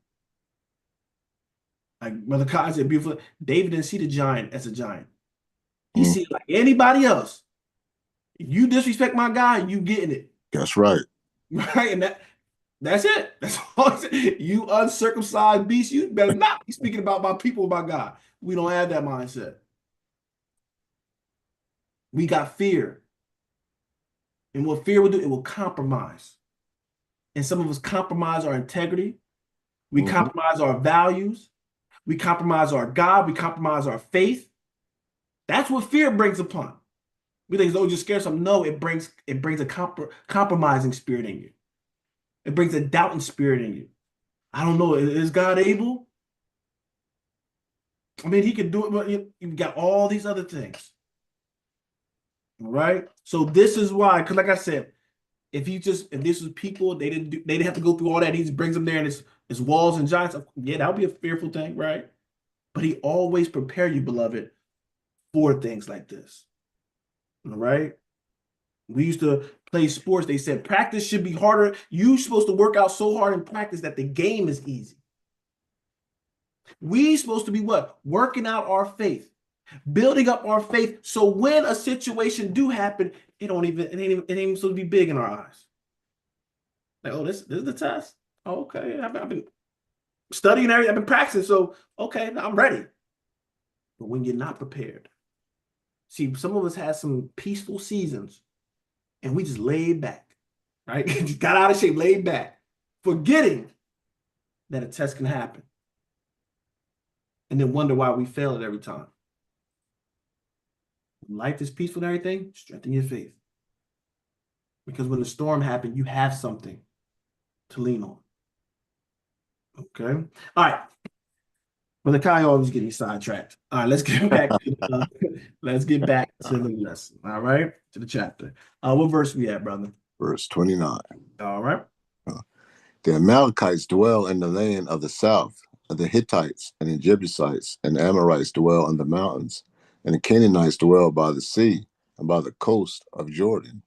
Like Brother Kai said, beautiful. David didn't see the giant as a giant. He see it like anybody else. If you disrespect my God, you getting it. That's right. Right? And that's it. That's all. You uncircumcised beast, you better not be speaking about my people, my God. We don't have that mindset. We got fear. And what fear will do, it will compromise. And some of us compromise our integrity. We compromise our values. We compromise our God. We compromise our faith. That's what fear brings upon. We think, oh, you're scared of something. No, it brings a compromising spirit in you. It brings a doubting spirit in you. I don't know. Is God able? I mean, he can do it, but you've got all these other things. All right. So this is why, because like I said, if this was people, they didn't have to go through all that. He just brings them there and it's walls and giants. Yeah, that would be a fearful thing, right? But he always prepare you, beloved, for things like this. All right. We used to play sports. They said practice should be harder. You're supposed to work out so hard in practice that the game is easy. We supposed to be what? Working out our faith, building up our faith. So when a situation do happen, it ain't even supposed to be big in our eyes. Like, oh, this is the test. Oh, okay. I've been studying everything. I've been practicing. So, okay, I'm ready. But when you're not prepared, see, some of us had some peaceful seasons and we just laid back, right? Just got out of shape, laid back, forgetting that a test can happen. And then wonder why we fail it every time. When life is peaceful and everything, strengthen your faith. Because when the storm happens, you have something to lean on. Okay? All right. Brother Kai always get me sidetracked. All right, let's get back to the lesson. All right, to the chapter. What verse we at, brother? Verse 29. All right. The Amalekites dwell in the land of the south, and the Hittites and the Jebusites and the Amorites dwell in the mountains, and the Canaanites dwell by the sea and by the coast of Jordan.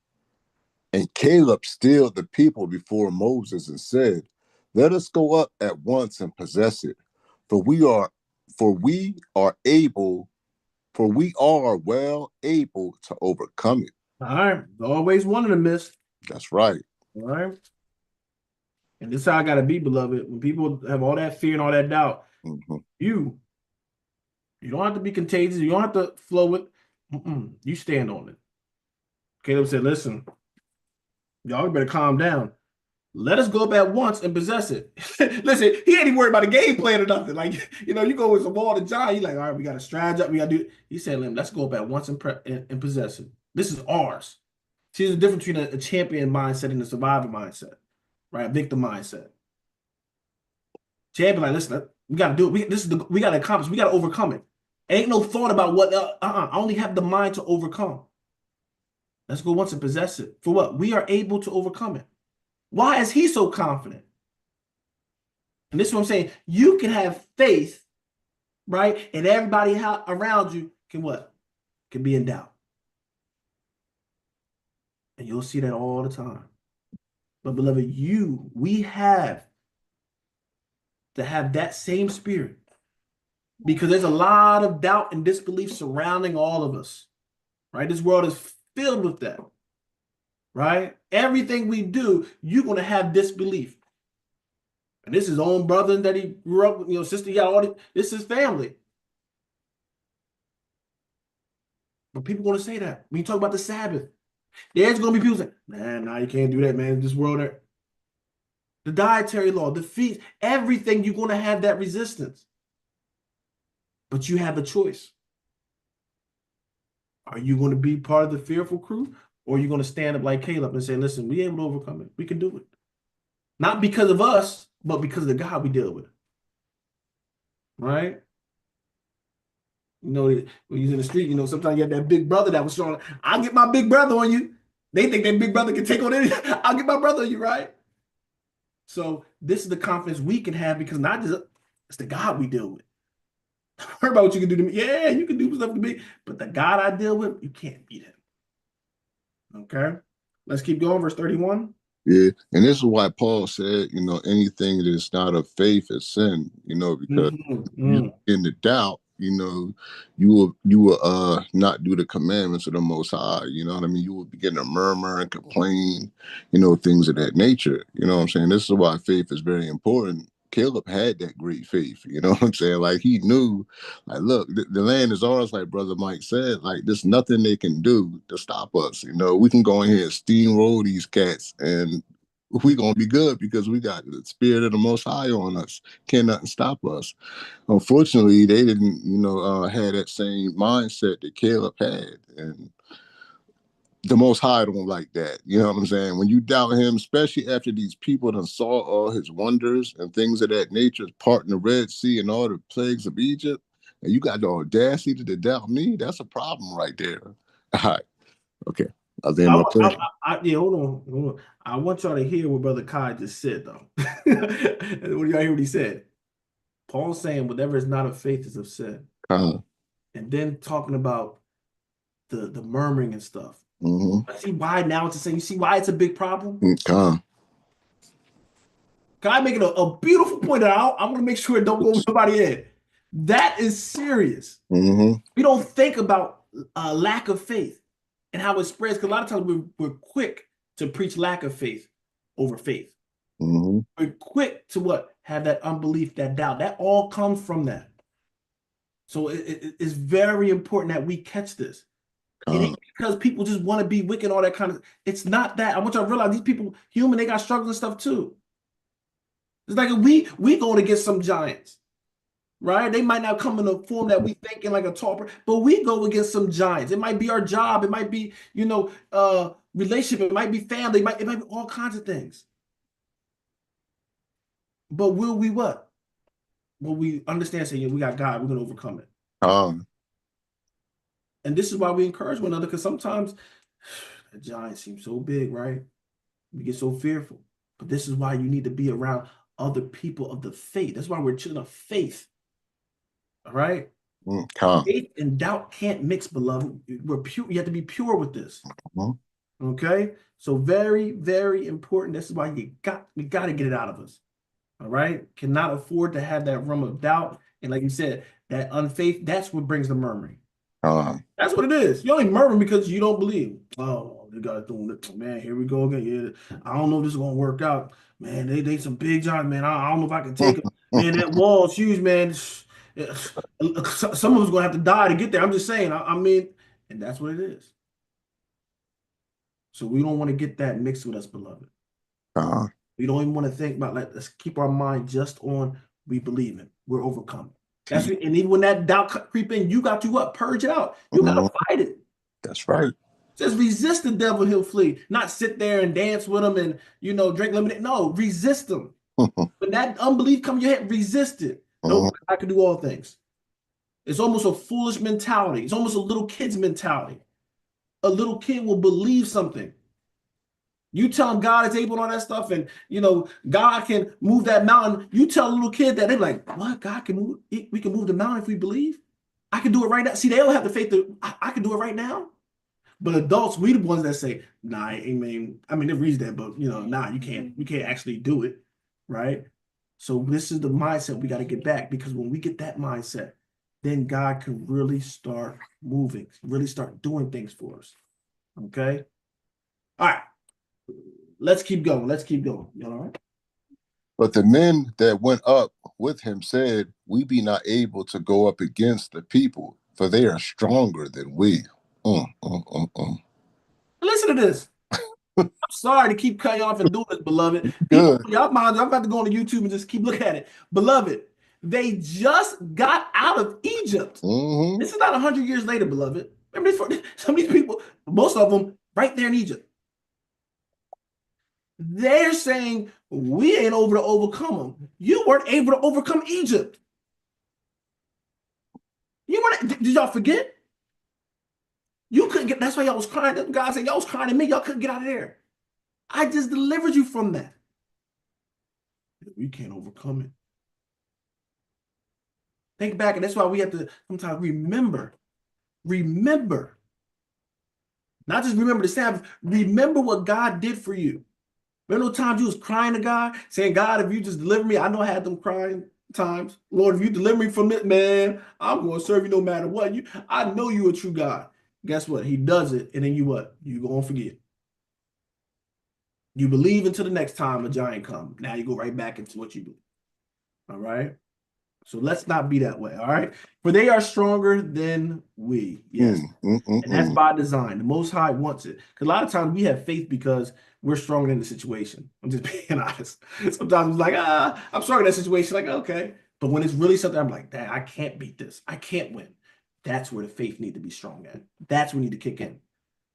And Caleb stilled the people before Moses and said, Let us go up at once and possess it, for we are able, for we are well able to overcome it. All right. Always one of the miss. That's right. All right. And this is how I gotta be, beloved. When people have all that fear and all that doubt, you don't have to be contagious. You don't have to flow with. You stand on it. Caleb said, listen, y'all better calm down. Let us go up at once and possess it. Listen, he ain't even worried about the game plan or nothing. Like, you go with some all the time. He's like, all right, we got to strategize. We got to do it. He said, let's go up at once and possess it. This is ours. See, there's a difference between a champion mindset and a survivor mindset, right? A victim mindset. Champion, like, listen, we got to do it. We got to accomplish. We got to overcome it. Ain't no thought about what. I only have the mind to overcome. Let's go once and possess it. For what? We are able to overcome it. Why is he so confident? And this is what I'm saying. You can have faith, right? And everybody around you can what? Can be in doubt. And you'll see that all the time. But beloved, we have to have that same spirit. Because there's a lot of doubt and disbelief surrounding all of us, right? This world is filled with that, right? Everything we do, you're going to have disbelief. And this is his own brother that he grew up with, sister, he got all this is his family. But people want to say that. When you talk about the Sabbath, there's going to be people saying, man, you can't do that, man. This world, the dietary law, the feast, everything, you're going to have that resistance. But you have a choice. Are you going to be part of the fearful crew? Or are you going to stand up like Caleb and say, listen, we're able to overcome it. We can do it. Not because of us, but because of the God we deal with. Right? When you're in the street, sometimes you have that big brother that was showing, I'll get my big brother on you. They think that big brother can take on anything. I'll get my brother on you, right? So this is the confidence we can have because not just, it's the God we deal with. Heard about what you can do to me. Yeah, you can do stuff to me. But the God I deal with, you can't beat him. Okay? Let's keep going. Verse 31. Yeah, and this is why Paul said, anything that is not of faith is sin, because you in the doubt, you will not do the commandments of the Most High. You know what I mean? You will begin to murmur and complain, things of that nature. You know what I'm saying? This is why faith is very important. Caleb had that great faith, you know what I'm saying? Like he knew, like, look, the land is ours, like Brother Mike said, like there's nothing they can do to stop us. We can go in here and steamroll these cats and we're going to be good because we got the spirit of the Most High on us. Can't nothing stop us. Unfortunately, they didn't, have that same mindset that Caleb had. And the Most High don't like that. You know what I'm saying? When you doubt him, especially after these people done saw all his wonders and things of that nature, parting the Red Sea and all the plagues of Egypt, and you got the audacity to doubt me, that's a problem right there. All right. Okay. Yeah, hold on. I want y'all to hear what Brother Kai just said, though. When y'all hear what he said, Paul's saying whatever is not of faith is of sin. And then talking about the murmuring and stuff. See why now it's the same. You see why it's a big problem? Can I make it a beautiful point that I want to make sure it don't go with nobody in? That is serious. We don't think about lack of faith and how it spreads, because a lot of times we're quick to preach lack of faith over faith. We're quick to what? Have that unbelief, that doubt. That all comes from that. So it's very important that we catch this. It ain't because people just want to be wicked, all that kind of. It's not that. I want y'all to realize these people, human, they got struggles and stuff too. It's like we going against some giants, right? They might not come in a form that we thinking like a topper, but we go against some giants. It might be our job. It might be, relationship. It might be family. It might be all kinds of things. But will we what? Will we understand saying, we got God, we're going to overcome it. And this is why we encourage one another, because sometimes the giant seems so big, right? We get so fearful. But this is why you need to be around other people of the faith. That's why we're children of faith. All right? Faith and doubt can't mix, beloved. We're pure. You have to be pure with this. Okay? So very, very important. This is why we got to get it out of us. All right, cannot afford to have that realm of doubt. And like you said, that unfaith, that's what brings the murmuring. That's what it is. You only murmur because you don't believe. Oh, they got to do it. Man, here we go again. Yeah, I don't know if this is gonna work out. Man, they some big giants, man. I don't know if I can take them. Man, that wall's huge, man. Some of us gonna have to die to get there. I'm just saying. I mean, and that's what it is. So we don't want to get that mixed with us, beloved. We don't even want to think about, like, let's keep our mind just on we believe it. We're overcoming. That's what, and even when that doubt creep in, you got to what? Purge it out. You got to fight it. That's right. Just resist the devil, he'll flee. Not sit there and dance with him and, drink lemonade. No, resist him. When that unbelief comes in your head, resist it. No, I can do all things. It's almost a foolish mentality. It's almost a little kid's mentality. A little kid will believe something. You tell them God is able and all that stuff, and God can move that mountain. You tell a little kid that, they're like, "What? God can move? We can move the mountain if we believe. I can do it right now." See, they don't have the faith that I can do it right now. But adults, we the ones that say, "Nah, I mean, it reads that, but nah, you can't actually do it, right?" So this is the mindset we got to get back, because when we get that mindset, then God can really start moving, really start doing things for us. Okay. All right. Let's keep going. You all right? But the men that went up with him said, "We be not able to go up against the people, for they are stronger than we." Listen to this. I'm sorry to keep cutting you off and doing this, beloved. People, Good. y'all mind, I'm about to go on to YouTube and just keep looking at it. Beloved, they just got out of Egypt. This is not 100 years later, beloved. Remember this, some of these people, most of them, right there in Egypt. They're saying, we ain't able to overcome them. You weren't able to overcome Egypt. Did y'all forget? You couldn't get, that's why y'all was crying. God said, y'all was crying to me. Y'all couldn't get out of there. I just delivered you from that. We can't overcome it. Think back, and that's why we have to sometimes remember. Not just remember the Sabbath, remember what God did for you. Remember those times you was crying to God, saying, "God, if you just deliver me," I know I had them crying times. "Lord, if you deliver me from it, man, I'm going to serve you no matter what. I know you're a true God." Guess what? He does it, and then you what? You going to forget. You believe until the next time a giant comes. Now you go right back into what you believe. All right? So let's not be that way, all right? For they are stronger than we. Yes. And that's by design. The Most High wants it. Because a lot of times we have faith because we're stronger than the situation. I'm just being honest. Sometimes it's like, I'm stronger in that situation. Like, okay. But when it's really something, I'm like, "Dang, I can't beat this. I can't win." That's where the faith need to be strong at. That's when we need to kick in.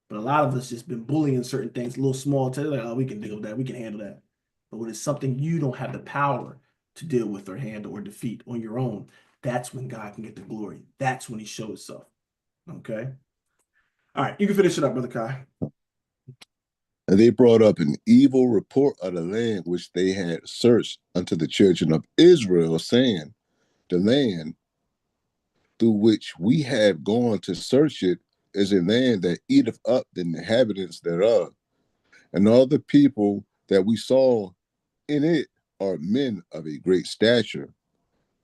But a lot of us just been bullying certain things, a little small, like, "Oh, we can deal with that. We can handle that." But when it's something you don't have the power to deal with or handle or defeat on your own, that's when God can get the glory. That's when he shows himself. Okay. All right. You can finish it up, Brother Kai. And they brought up an evil report of the land which they had searched unto the children of Israel, saying, "The land through which we have gone to search it is a land that eateth up the inhabitants thereof. And all the people that we saw in it are men of a great stature.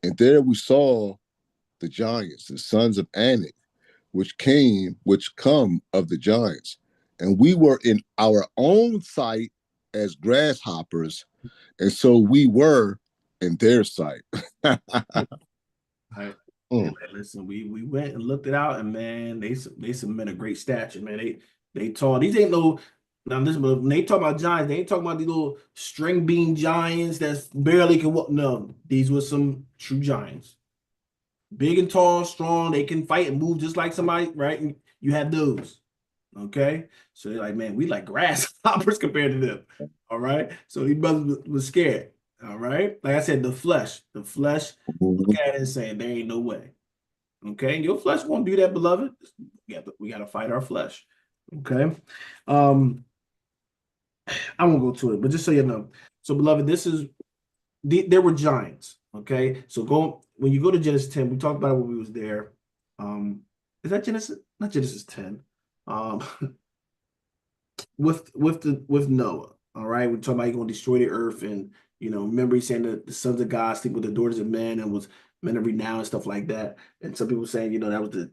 And there we saw the giants, the sons of Anak, which come of the giants. And we were in our own sight as grasshoppers, and so we were in their sight." Right. And listen, we went and looked it out, and man, they some men of great stature, man. They tall. These ain't no, now listen, but when they talk about giants, they ain't talking about these little string bean giants that's barely can walk. No, these were some true giants. Big and tall, strong, they can fight and move just like somebody, right? And you have those. Okay. So they're like, "Man, we like grasshoppers compared to them." All right. So these brothers was scared. All right. Like I said, the flesh, look at it and say, there ain't no way. Okay. Your flesh won't do that, beloved. We got to fight our flesh. Okay. I won't go to it, but just so you know. So, beloved, there were giants. Okay. So when you go to Genesis 10, we talked about it when we was there. Is that Genesis? Not Genesis 10. With Noah. All right. We're talking about you're going to destroy the earth and You know, remember he's saying that the sons of God sleep with the daughters of men and was men of renown and stuff like that. And some people saying, you know, that was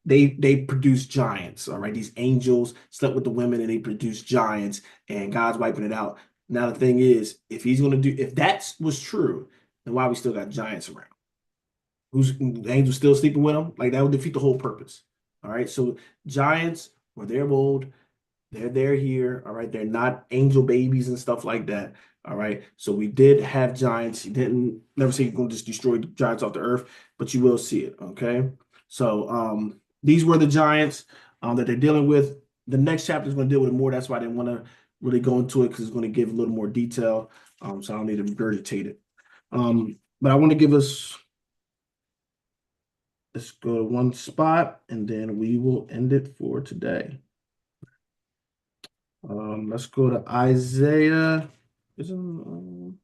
they produced giants. All right, these angels slept with the women and they produced giants, and God's wiping it out. Now the thing is, if that was true, then why we still got giants around? Who's the angels still sleeping with them? Like that would defeat the whole purpose. All right, so giants were there of old. They're here. All right. They're not angel babies and stuff like that. All right. So we did have giants. He didn't never say you're going to just destroy giants off the earth, but you will see it. Okay. So these were the giants that they're dealing with. The next chapter is going to deal with it more. That's why I didn't want to really go into it because it's going to give a little more detail. So I don't need to regurgitate it. But I want to give us, let's go to one spot and then we will end it for today. Let's go to Isaiah. Isn't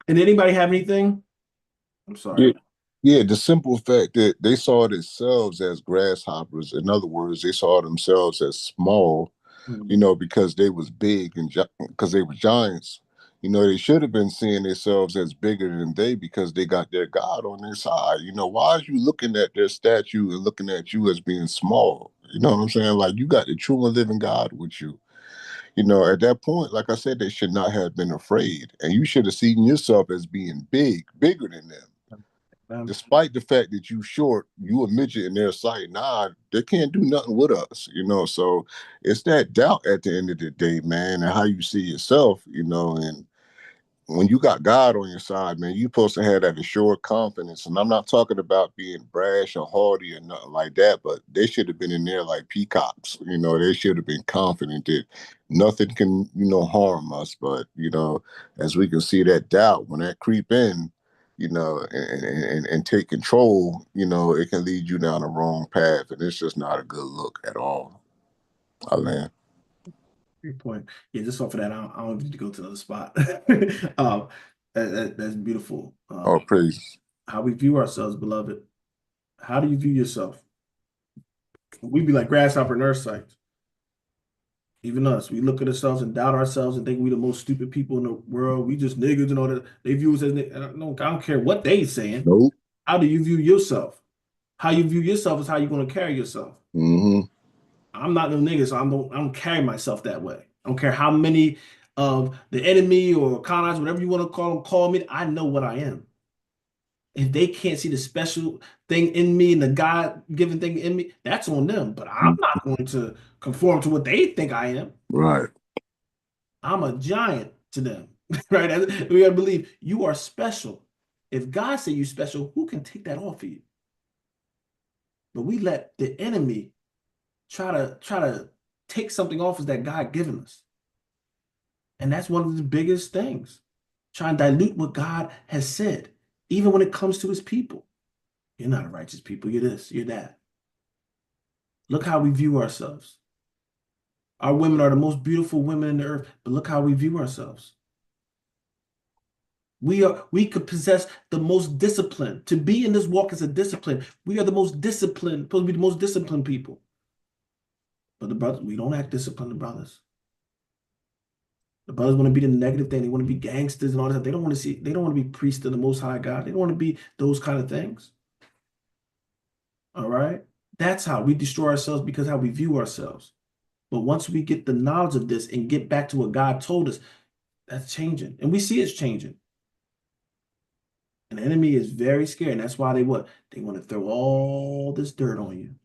and anybody have anything? I'm Yeah, sorry. yeah. The simple fact that they saw themselves as grasshoppers. In other words, they saw themselves as small, Mhm. because they was big and because they were giants. They should have been seeing themselves as bigger than they because they got their God on their side. Why is you looking at their statue and looking at you as being small? You know what I'm saying? Like you got the true and living God with you. At that point, like I said, they should not have been afraid. And you should have seen yourself as being big, bigger than them. Um, Despite the fact that you short, you a midget in their sight. Nah, they can't do nothing with us. So it's that doubt at the end of the day, man, and how you see yourself, and when you got God on your side, man, you supposed to have that assured confidence. And I'm not talking about being brash or haughty or nothing like that, but they should have been in there like peacocks. They should have been confident that nothing can, harm us. But, as we can see that doubt, when that creep in, and take control, it can lead you down the wrong path. And it's just not a good look at all. Alan. Great point. Yeah, just off of that, I don't need to go to another spot. That's beautiful. All praise. How we view ourselves, beloved. How do you view yourself? We be like grasshopper in our sight. Even us, we look at ourselves and doubt ourselves and think we the most stupid people in the world. We just niggas and all that. They view us as no, I don't care what they saying. Nope. How do you view yourself? How you view yourself is how you're going to carry yourself. Mm-hmm. I'm not no nigga, so I don't carry myself that way. I don't care how many of the enemy or colonize, whatever you want to call me. I know what I am. If they can't see the special thing in me and the God-given thing in me, that's on them. But I'm not going to conform to what they think I am. Right. I'm a giant to them, right? We gotta believe you are special. If God say you special, who can take that off of you? But we let the enemy try to take something off us that God given us. And that's one of the biggest things. Try and dilute what God has said, even when it comes to his people. You're not a righteous people. You're this, you're that. Look how we view ourselves. Our women are the most beautiful women in the earth, but look how we view ourselves. We could possess the most discipline. To be in this walk is a discipline. We are the most disciplined, supposed to be the most disciplined people. But the brothers, we don't act disciplined, the brothers. The brothers want to be the negative thing. They want to be gangsters and all that. They don't want to see, they don't want to be priests of the most high God. They don't want to be those kind of things. All right. That's how we destroy ourselves because how we view ourselves. But once we get the knowledge of this and get back to what God told us, that's changing. And we see it's changing. An enemy is very scared. And that's why they what? They want to throw all this dirt on you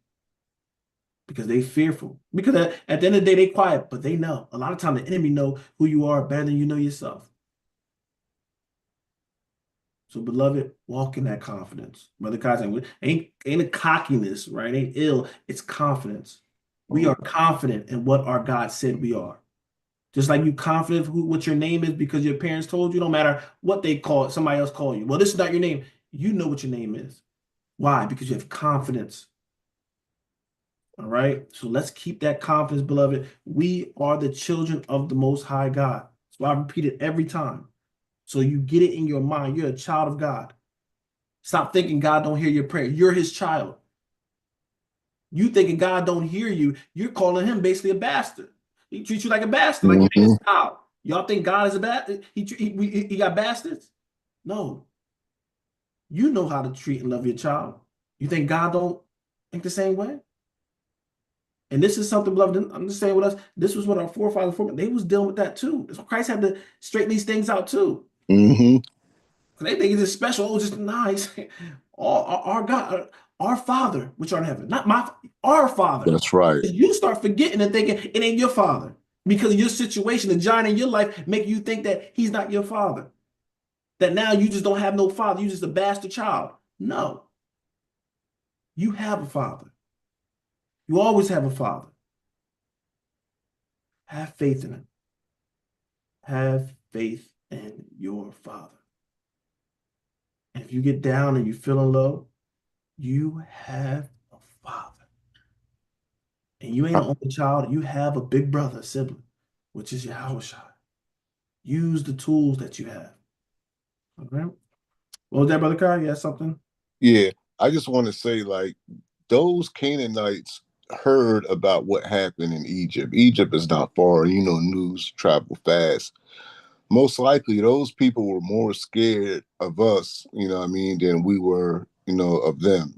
because they fearful. Because at the end of the day, they quiet, but they know. A lot of time the enemy know who you are better than you know yourself. So, beloved, walk in that confidence. Brother Kaizen, ain't a cockiness, right? Ain't ill. It's confidence. We are confident in what our God said we are. Just like you confident what your name is because your parents told you, no matter what they call it, somebody else call you. Well, this is not your name. You know what your name is. Why? Because you have confidence. All right. So let's keep that confidence, beloved. We are the children of the Most High God. So I repeat it every time. So you get it in your mind. You're a child of God. Stop thinking God don't hear your prayer. You're his child. You thinking God don't hear you, you're calling him basically a bastard. He treats you like a bastard, like you ain't his child. Y'all think God is a bastard? He got bastards? No. You know how to treat and love your child. You think God don't think the same way? And this is something, beloved, I'm just saying with us, this was what our forefathers, they was dealing with that too. So Christ had to straighten these things out too. Mm-hmm. They think it's just special. Oh, just nice. Our God, our Father, which art in heaven, not our Father. That's right. You start forgetting and thinking it ain't your father because of your situation, the giant in your life, make you think that he's not your father. That now you just don't have no father. You just a bastard child. No, you have a father. You always have a father. Have faith in him. Have faith in your father. And if you get down and you're feeling low, you have a father. And you ain't an only child. You have a big brother, sibling, which is Yahweh. Use the tools that you have. Okay. What was that, Brother Kai? You had something? Yeah, I just want to say, like, those Canaanites heard about what happened in Egypt. Egypt is not far, news travel fast. Most likely those people were more scared of us, than we were, of them.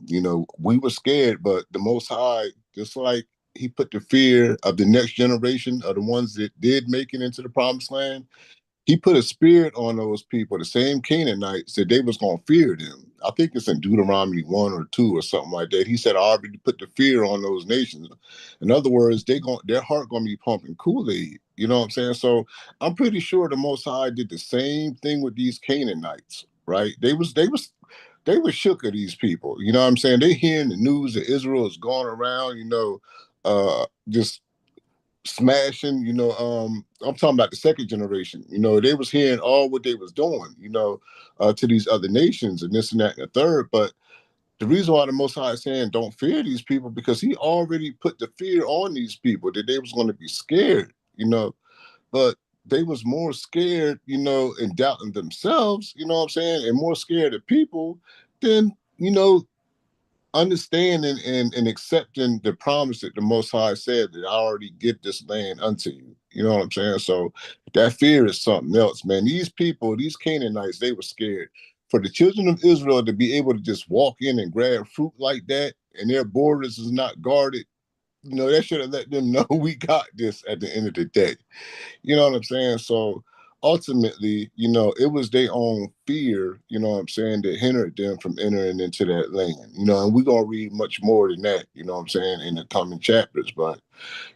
We were scared, but the Most High, just like he put the fear of the next generation of the ones that did make it into the promised land, he put a spirit on those people, the same Canaanites, that they was going to fear them. I think it's in Deuteronomy 1 or 2 or something like that. He said, I already put the fear on those nations. In other words, their heart going to be pumping Kool-Aid. You know what I'm saying? So I'm pretty sure the Most High did the same thing with these Canaanites, right? They were shook at these people. You know what I'm saying? They hearing the news that Israel is going around, just smashing, I'm talking about the second generation. They was hearing all what they was doing, to these other nations and this and that and the third. But the reason why the Most High is saying don't fear these people, because he already put the fear on these people that they was going to be scared, but they was more scared, and doubting themselves, you know what I'm saying, and more scared of people than, understanding and accepting the promise that the Most High said that I already give this land unto you. You know what I'm saying? So that fear is something else, man. These people, these Canaanites, they were scared. For the children of Israel to be able to just walk in and grab fruit like that, and their borders is not guarded, that should have let them know we got this at the end of the day. You know what I'm saying? So ultimately, it was their own fear, you know what I'm saying, that hindered them from entering into that land. And we're going to read much more than that, you know what I'm saying, in the coming chapters. But,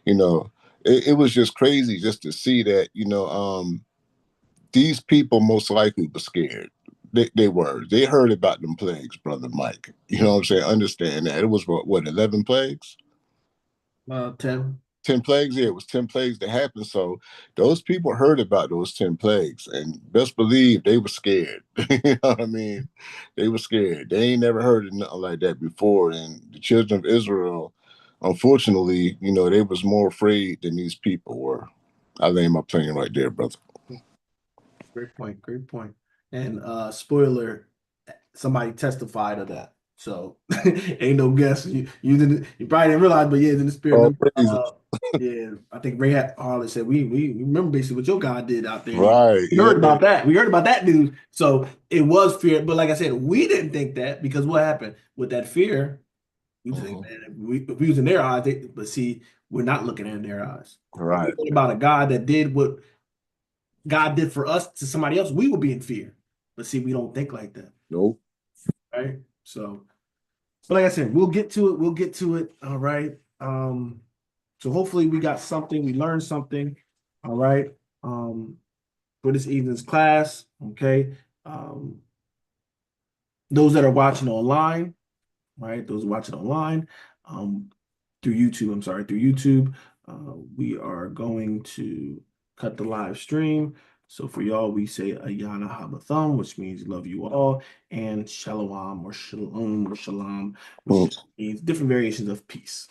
it was just crazy just to see that, these people most likely were scared. They were. They heard about them plagues, Brother Mike. You know what I'm saying? Understand that. It was, what 11 plagues? 10. 10 plagues. Yeah, it was 10 plagues that happened. So those people heard about those 10 plagues, and best believe they were scared. You know what I mean? They were scared. They ain't never heard of nothing like that before. And the children of Israel, unfortunately, they was more afraid than these people were. I lay my plane right there, brother. Great point. Great point. And spoiler, somebody testified of that. So ain't no guess. You probably didn't realize, but yeah, in the spirit. Oh, praises. Yeah, I think Ray Harlan said we remember basically what your God did out there. Right. We heard about that. We heard about that news. So it was fear, but like I said, we didn't think that because what happened with that fear? We think, man, if we was in their eyes, but see, we're not looking in their eyes. Right. We think about a God that did what God did for us to somebody else, we would be in fear. But see, we don't think like that. Nope. Right. So, but like I said, we'll get to it. We'll get to it. All right. So hopefully we got something, we learned something. All right. For this evening's class. Okay. Those that are watching online, right? Those watching online, through YouTube, through YouTube, we are going to cut the live stream. So for y'all, we say Ayana Habatham, which means love you all, and Shalom or Shalom, which means different variations of peace.